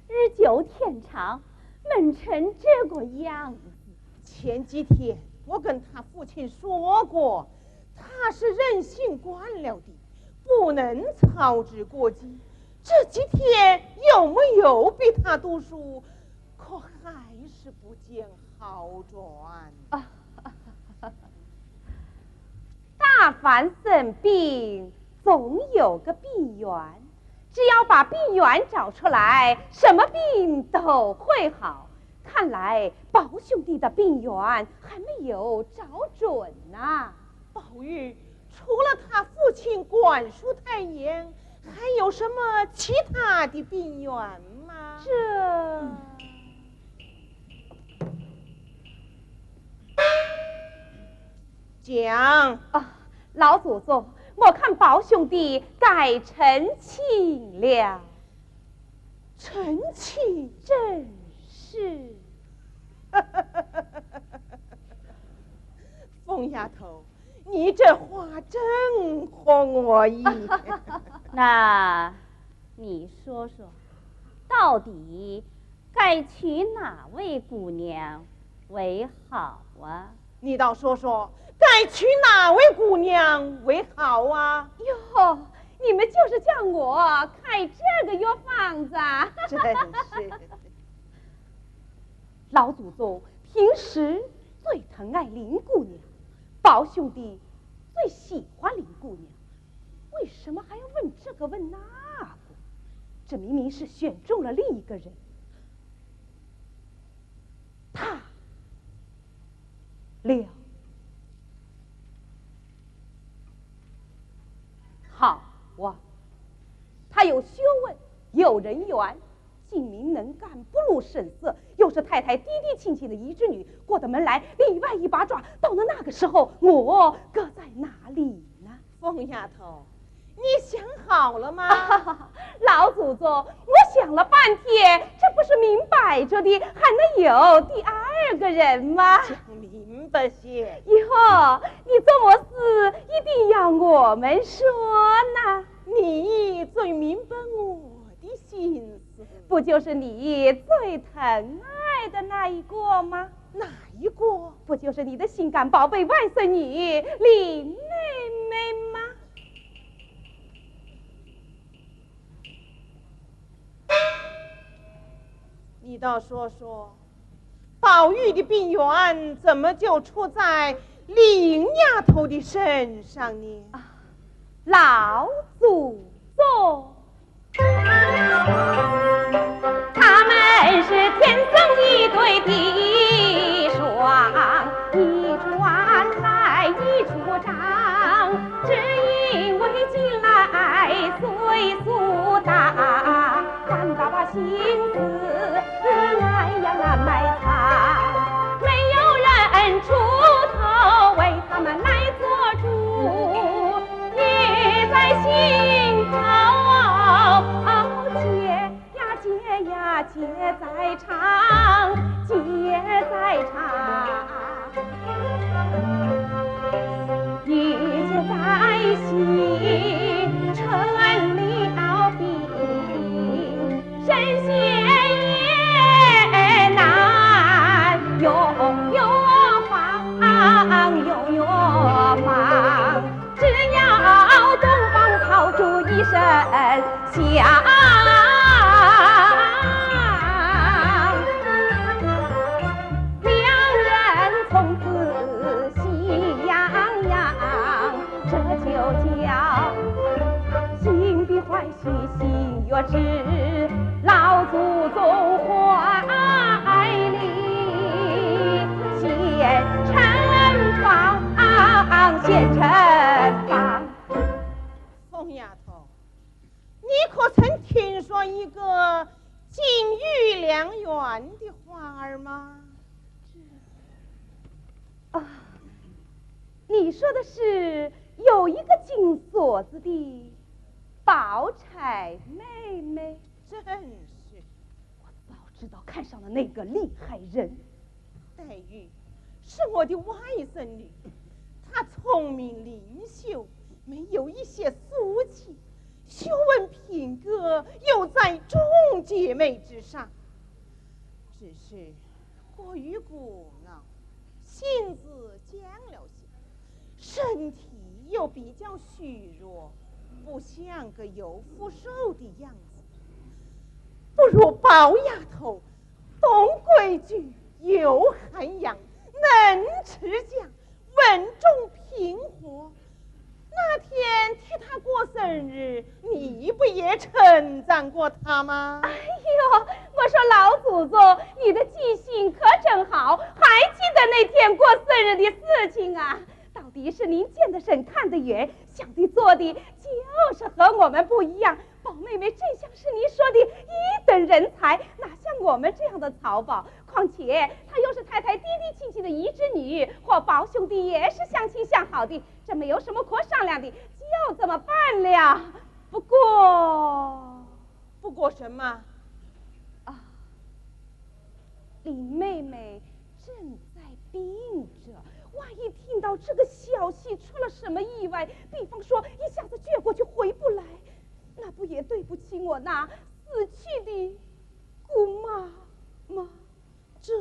日久天长，闷成这个样子。前几天我跟他父亲说过，他是任性惯了的，不能操之过急。这几天有没有逼他读书，可还是不见好转。大凡生病，总有个病源，只要把病源找出来，什么病都会好。看来宝兄弟的病源还没有找准呐。宝玉除了他父亲管束太严，还有什么其他的病源吗？讲啊，老祖宗，我看宝兄弟该成亲了。成亲？正是。凤丫头，你这话真合我意。那你说说，到底该娶哪位姑娘为好啊？你倒说说，该娶哪位姑娘为好啊？哟，你们就是叫我开这个药方子啊！真是。老祖宗平时最疼爱林姑娘，宝兄弟最喜欢林姑娘，为什么还要问这个问那个？这明明是选中了另一个人。他了。好啊，他有学问，有人缘，精明能干，不露声色，又是太太低低亲亲的一织女，过得门来里外一把抓。到了那个时候，我搁在哪里呢？疯丫头，你想好了吗？老祖宗，我想了半天，这不是明摆着的，还能有第二个人吗？讲明白些。以后你做么事一定要我们说呢？你最明白我的心思，不就是你最疼爱的那一个吗？哪一个？不就是你的心肝宝贝外孙女林妹妹吗？你倒说说，宝玉的病源怎么就出在林丫头的身上呢？老祖宗，他们是天生一对的双，一传来一出长，只因为近来岁数大，看爸爸心思难埋藏，没有人出头为他们来做主，也在心头结在肠，结在肠，一结在心，成了病，神仙也难用药方，用药方，只要东方掏出一身香。知老祖宗怀里现成方，现成方。疯丫头，你可曾听说一个金玉良缘的花儿吗？你说的是有一个金锁子的宝钗妹妹？真是，我早知道看上了那个厉害人。黛玉是我的外甥女，她聪明灵秀，没有一些俗气，学问品格又在众姐妹之上，只是过于古老，性子犟了些，身体又比较虚弱，不像个有福寿的样子。不如宝丫头懂规矩，有涵养，能持家，稳重平和。那天替她过生日，你不也称赞过她吗？哎呦，我说老祖宗，你的记性可真好，还记得那天过生日的事情啊？到底是您见得深，看得远，想的做的就是和我们不一样。宝妹妹真像是您说的一等人才，哪像我们这样的草宝？况且她又是太太低低亲亲的一织女，和宝兄弟也是相亲相好的，这没有什么可商量的，就这么办了。不过什么？林妹妹正在病着。万一听到这个消息出了什么意外，比方说一下子撅过去回不来，那不也对不起我那死去的姑妈吗？这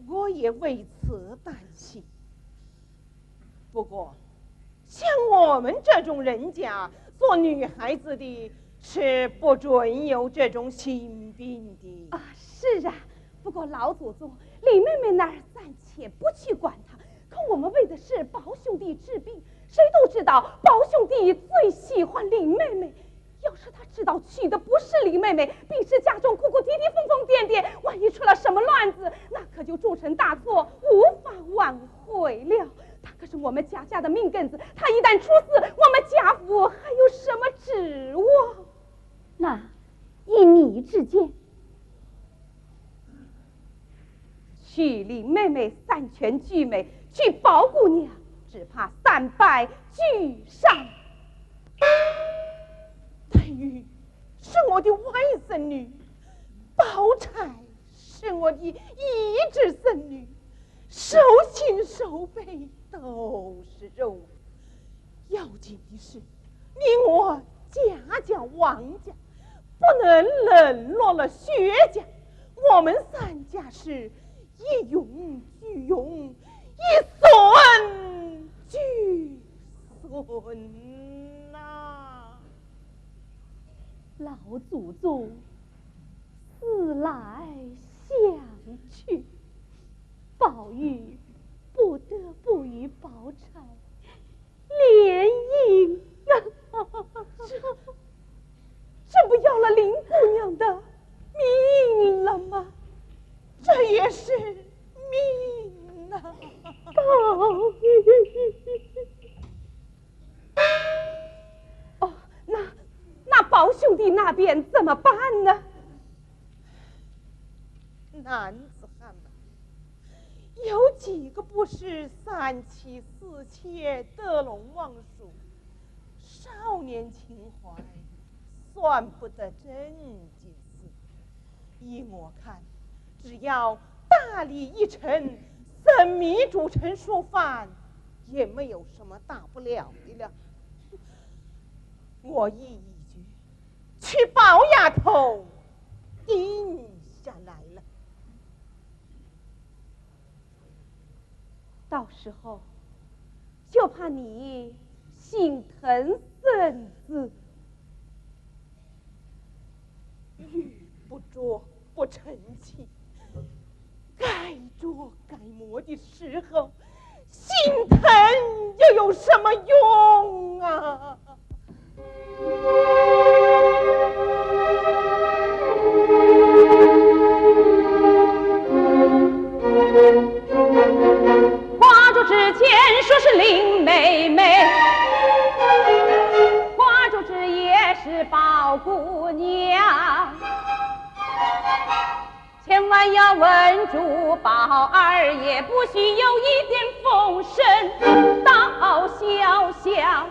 我也为此担心。不过像我们这种人家做女孩子的，是不准有这种心病的。是啊，不过老祖宗，李妹妹那儿暂且不去管她，可我们为的是宝兄弟治病，谁都知道宝兄弟最喜欢李妹妹。要是他知道娶的不是李妹妹，并是家中哭哭啼啼、疯疯癫癫，万一出了什么乱子，那可就铸成大错，无法挽回了。他可是我们贾家的命根子，他一旦出事，我们贾府还有什么指望？那依你之见，娶李妹妹三全俱美，娶宝姑娘只怕三败俱伤。黛玉是我的外甥女，宝钗是我的一侄孙女，手心手背都是肉。要紧的是，你我贾家王家不能沦落了薛家，我们三家是一荣俱荣，一损俱损呐。老祖宗思来想去，宝玉不得不与宝钗联姻啊！这不要了林姑娘的命了吗？这也是命啊！宝玉，哦，那宝兄弟那边怎么办呢？男子汉呐，有几个不是三妻四妾、得陇望蜀？少年情怀算不得正经事。依我看，只要大礼一成，生米煮成熟饭，也没有什么大不了的了。我意已决，去宝丫头定下来了。到时候就怕你心疼孙子，玉不琢不成器，该琢该磨的时候，心疼又有什么用啊？花烛之前说是林妹妹，花烛之夜是宝姑娘，千万要稳住宝二爷，不许有一点风声到潇湘。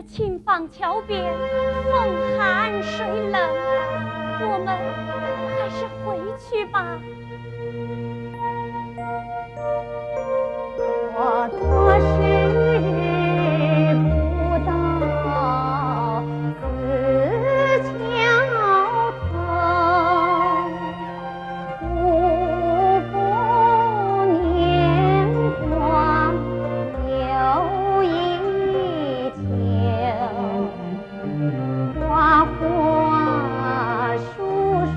青坊桥边，风寒水冷，我们还是回去吧。我多时不到此桥头，不负年华有一秋，花花树树。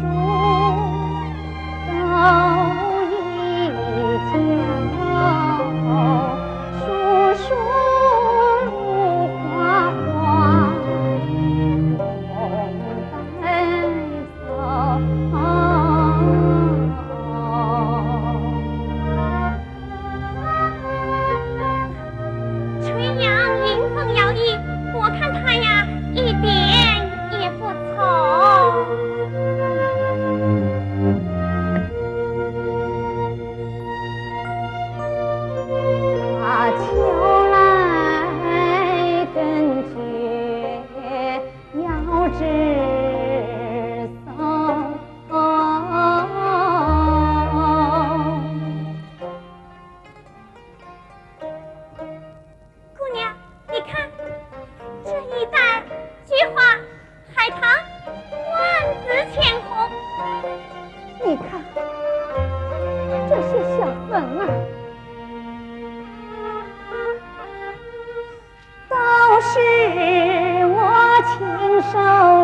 守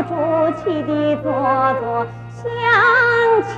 住气的座座相求。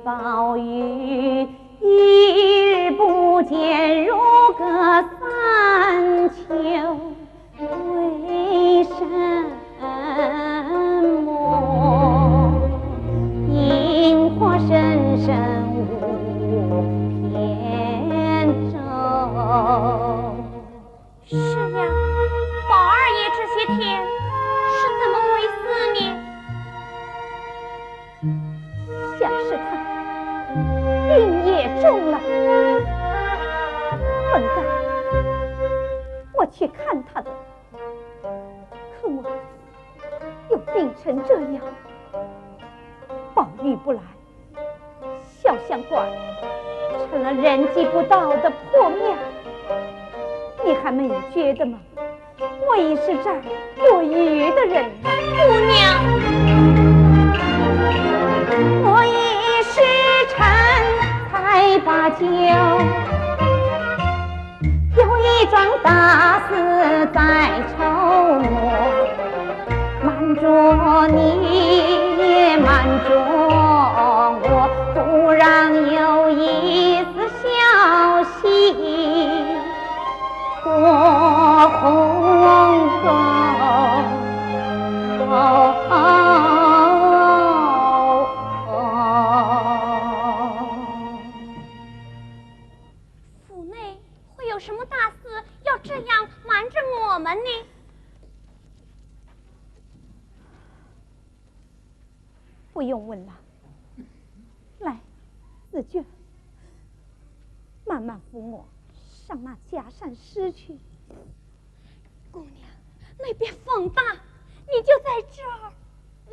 宝玉一日不见，如隔三秋，为什么？萤火深深无扁舟。是呀，宝二爷这些天是怎么回思呢？像是他病也重了，本该我去看他的，可我又病成这样，宝玉不来，小香馆成了人迹不到的破庙。你还没有觉得吗？我已是这儿多余的人了。姑娘，我已是臣才把酒，有一桩大事在筹谋，瞒着你也瞒着我，不让有一丝消息过鸿沟。府内会有什么大事要这样瞒着我们呢？不用问了，来，紫娟，慢慢扶我上那假山石去。姑娘，那边风大，你就在这儿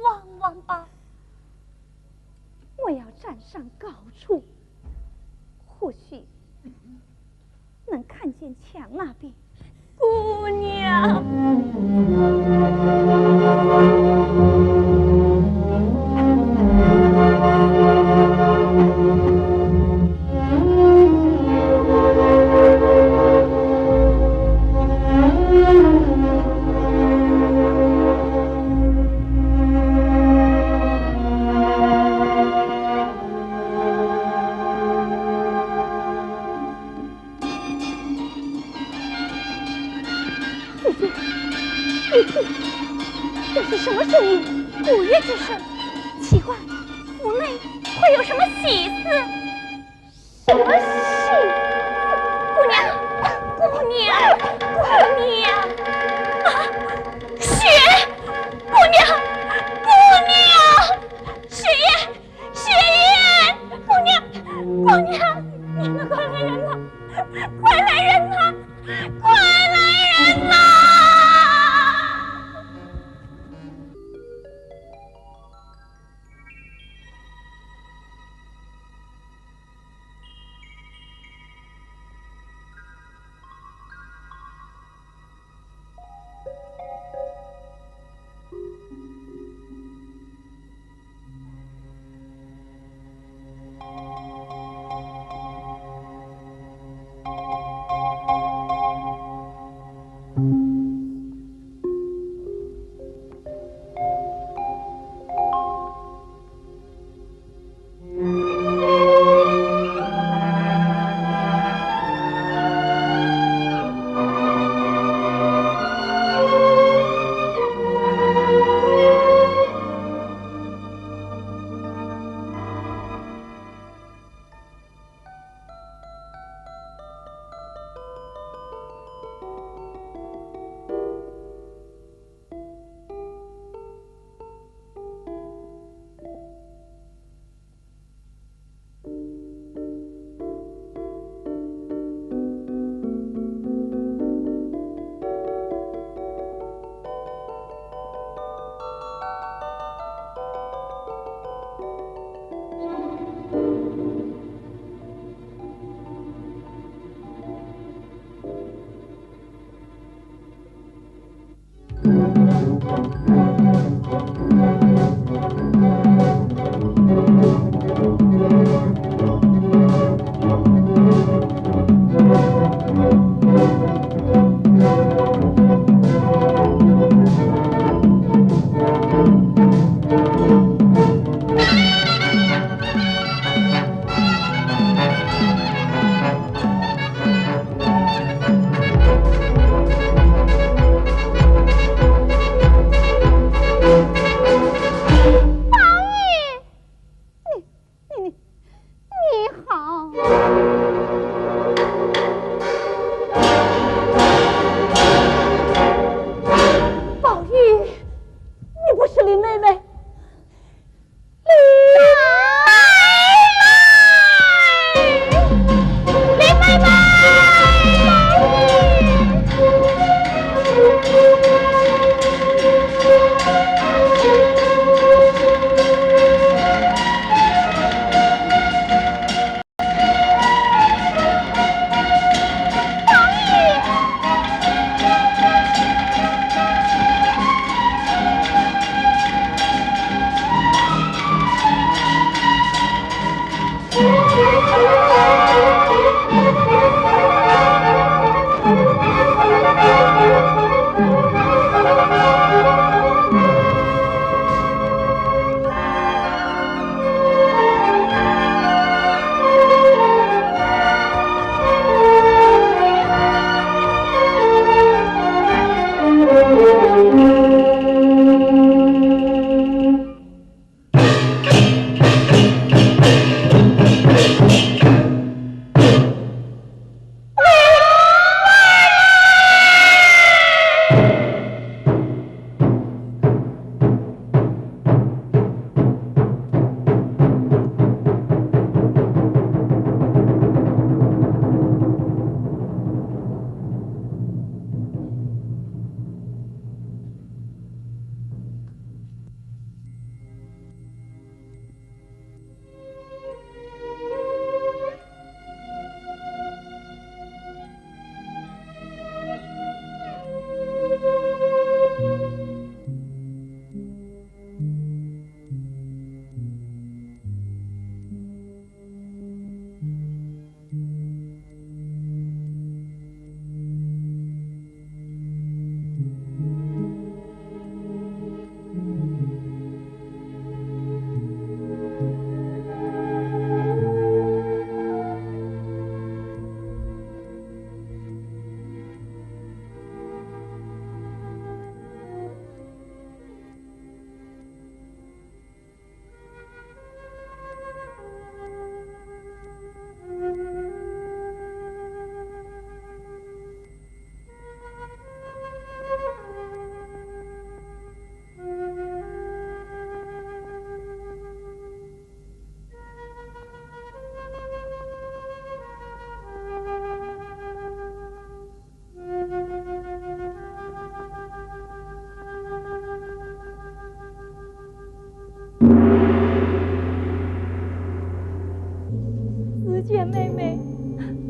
望望吧。我要站上高处，或许能看见墙那边。姑娘，这是什么声音？鼓乐之声，奇怪，府内会有什么喜事？什么喜？姑娘，姑娘，姑娘啊！雪，姑娘，姑娘，雪雁，雪雁，姑娘，姑娘，你们快来人呐！快来人呐！快来人呐！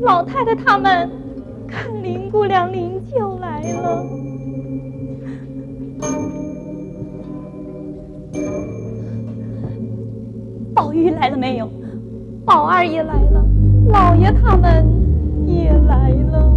老太太他们看林姑娘灵柩来了。宝玉来了没有？宝二爷来了，老爷他们也来了。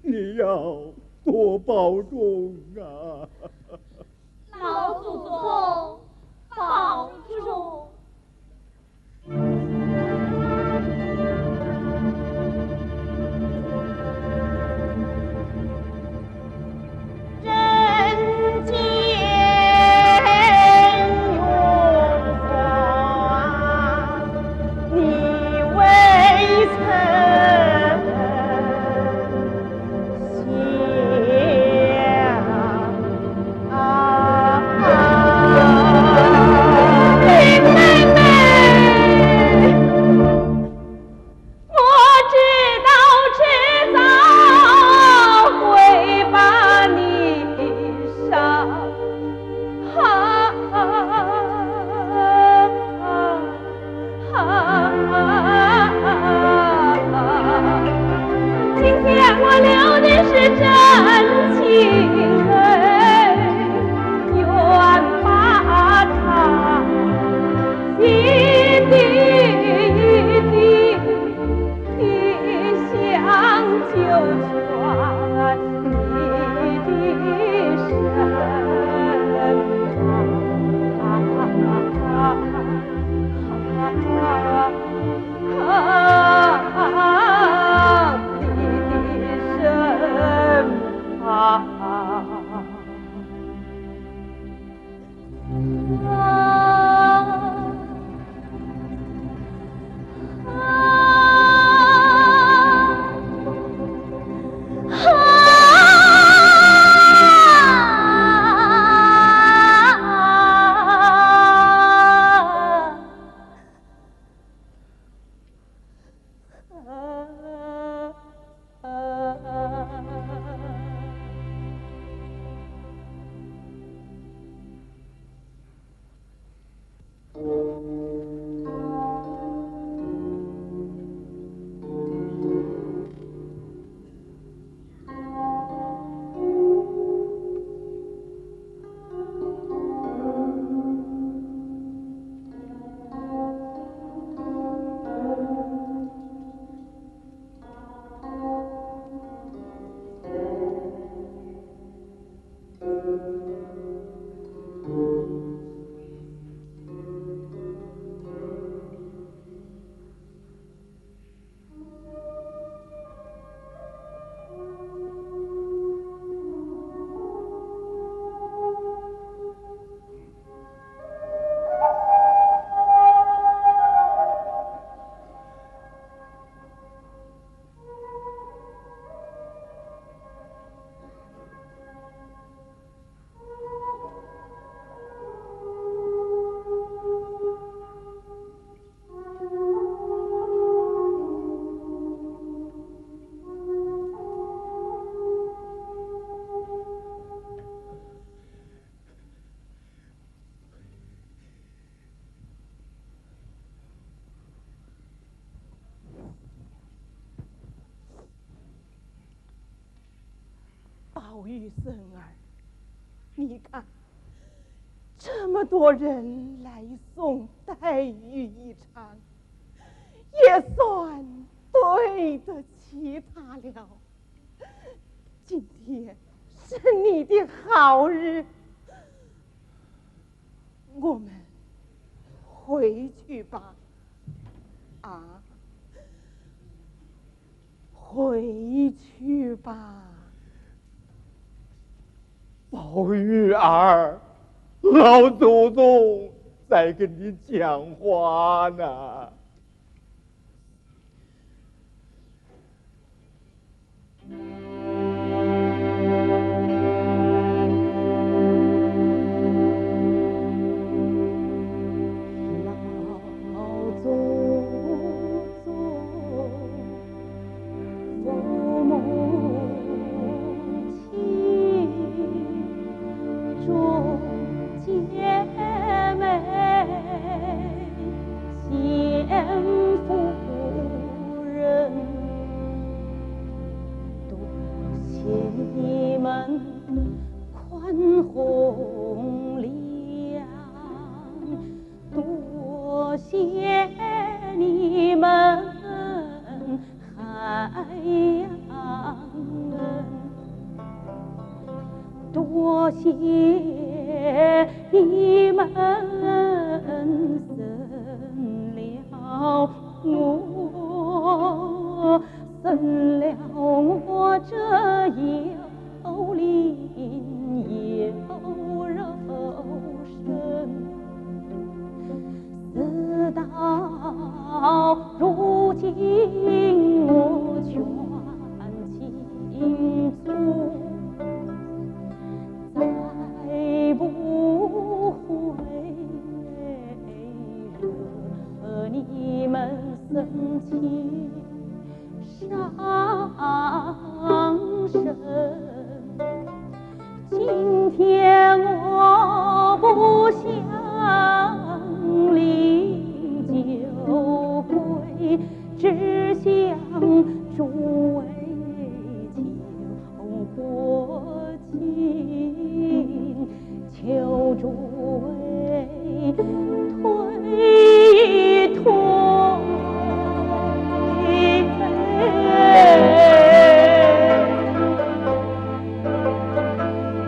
你要多保重啊！老祖宗保重。人间荣华，你未曾宝玉孙儿，你看，这么多人来送黛玉一场，也算对得起他了。今天是你的好日，我们回去吧。啊，回去吧。宝玉儿，老祖宗在跟你讲话呢。多谢你们生了我，生了我这有灵有肉身，事到如今我全清楚。再不会惹你们生气伤神。今天我不想领酒归，只想诸位求过情，求诸位推一推，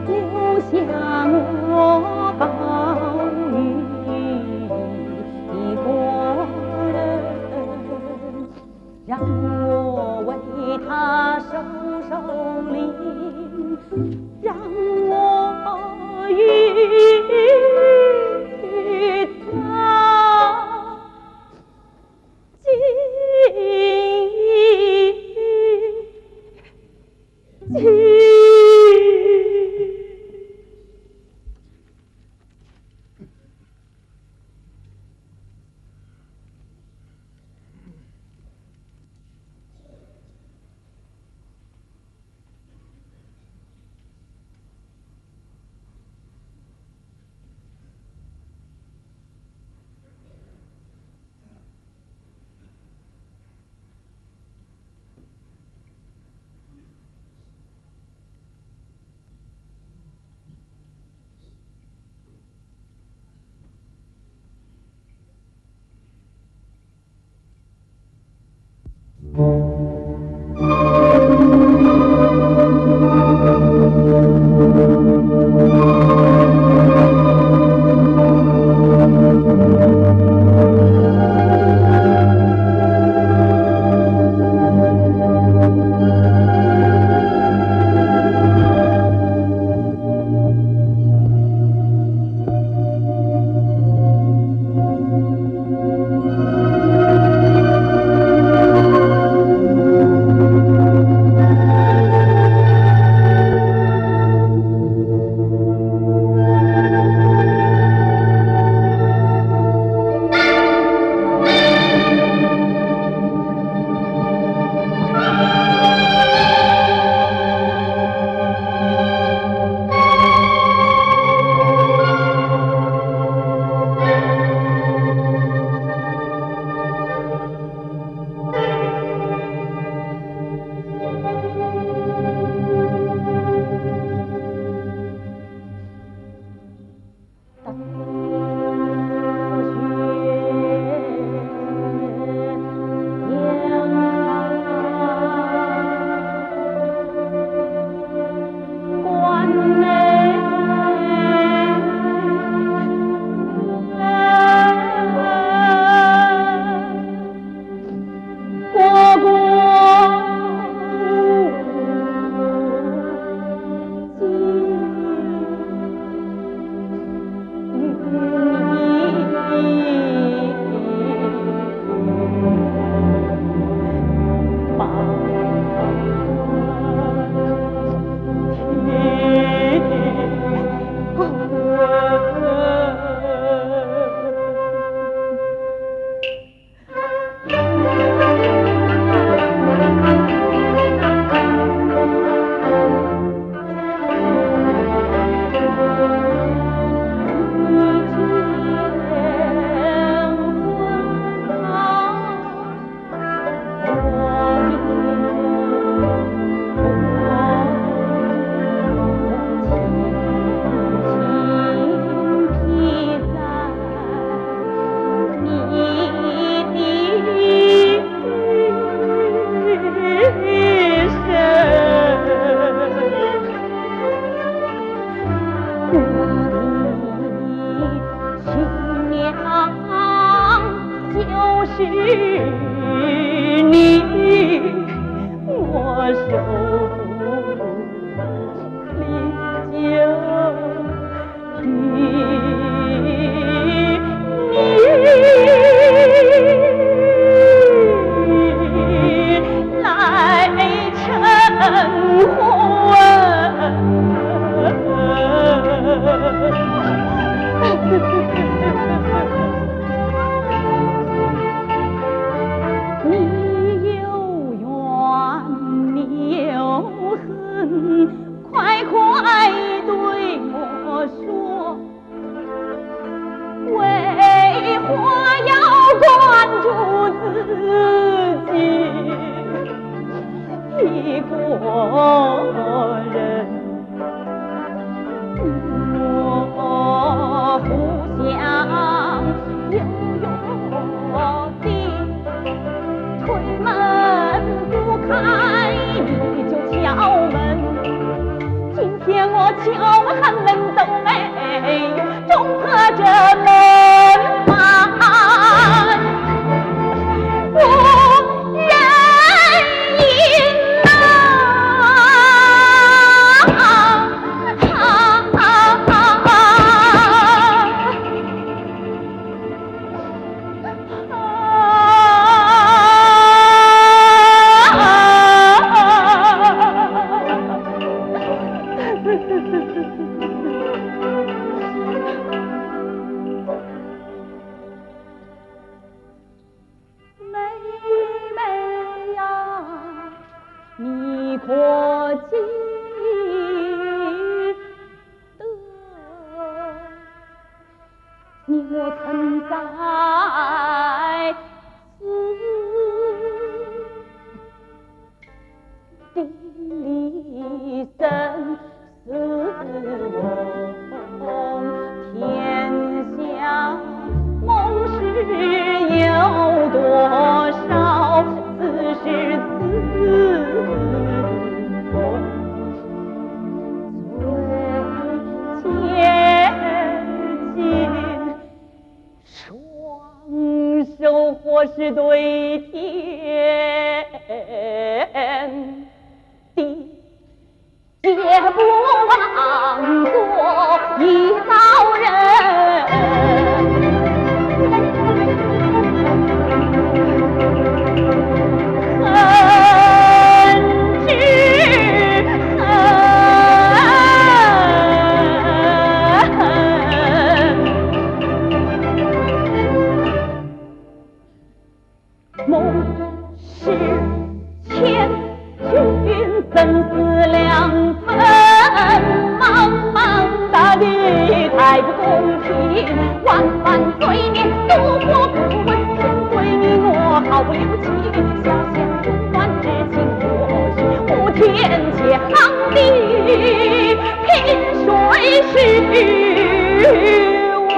留下我宝玉一个人，让我为他守守灵，让我与他紧。人，我互相悠悠地推门不开，你就敲门。今天我敲了汉门都没有中和这门板，我认赢可记得你我曾在此地里生死梦，天下梦事有多少，此时此手或是对天地，也不枉做一遭人。恨之梦是千军生死两分，茫茫大地太不公平，万般罪孽渡过不问，天对你我毫不留情，小县温暖之情或许无天界行地，凭谁是问？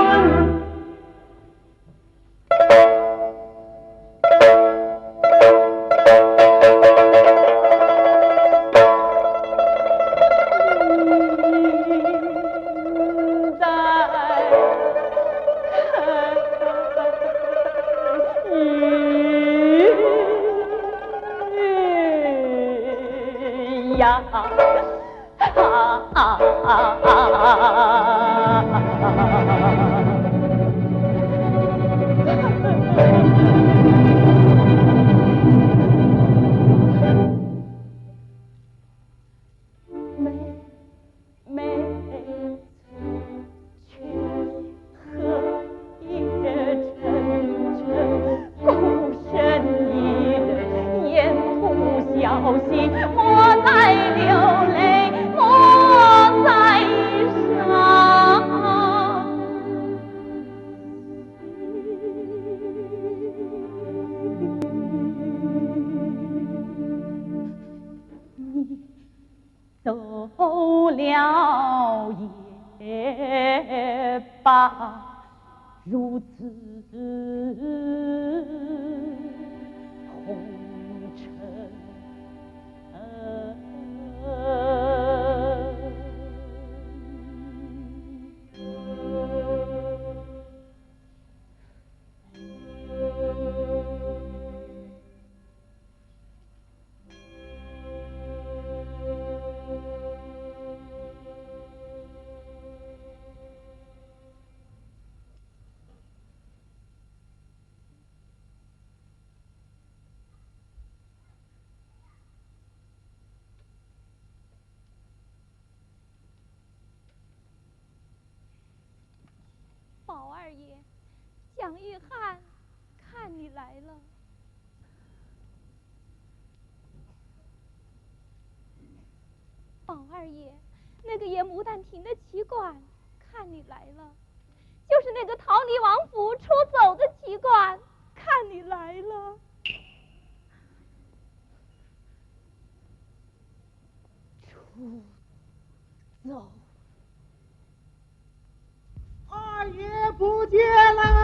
走了也罢，如此红尘。宝二爷，蒋玉菡看你来了。宝二爷，那个演牡丹亭的棋馆看你来了，就是那个逃离王府出走的棋馆看你来了。走。二爷不见了。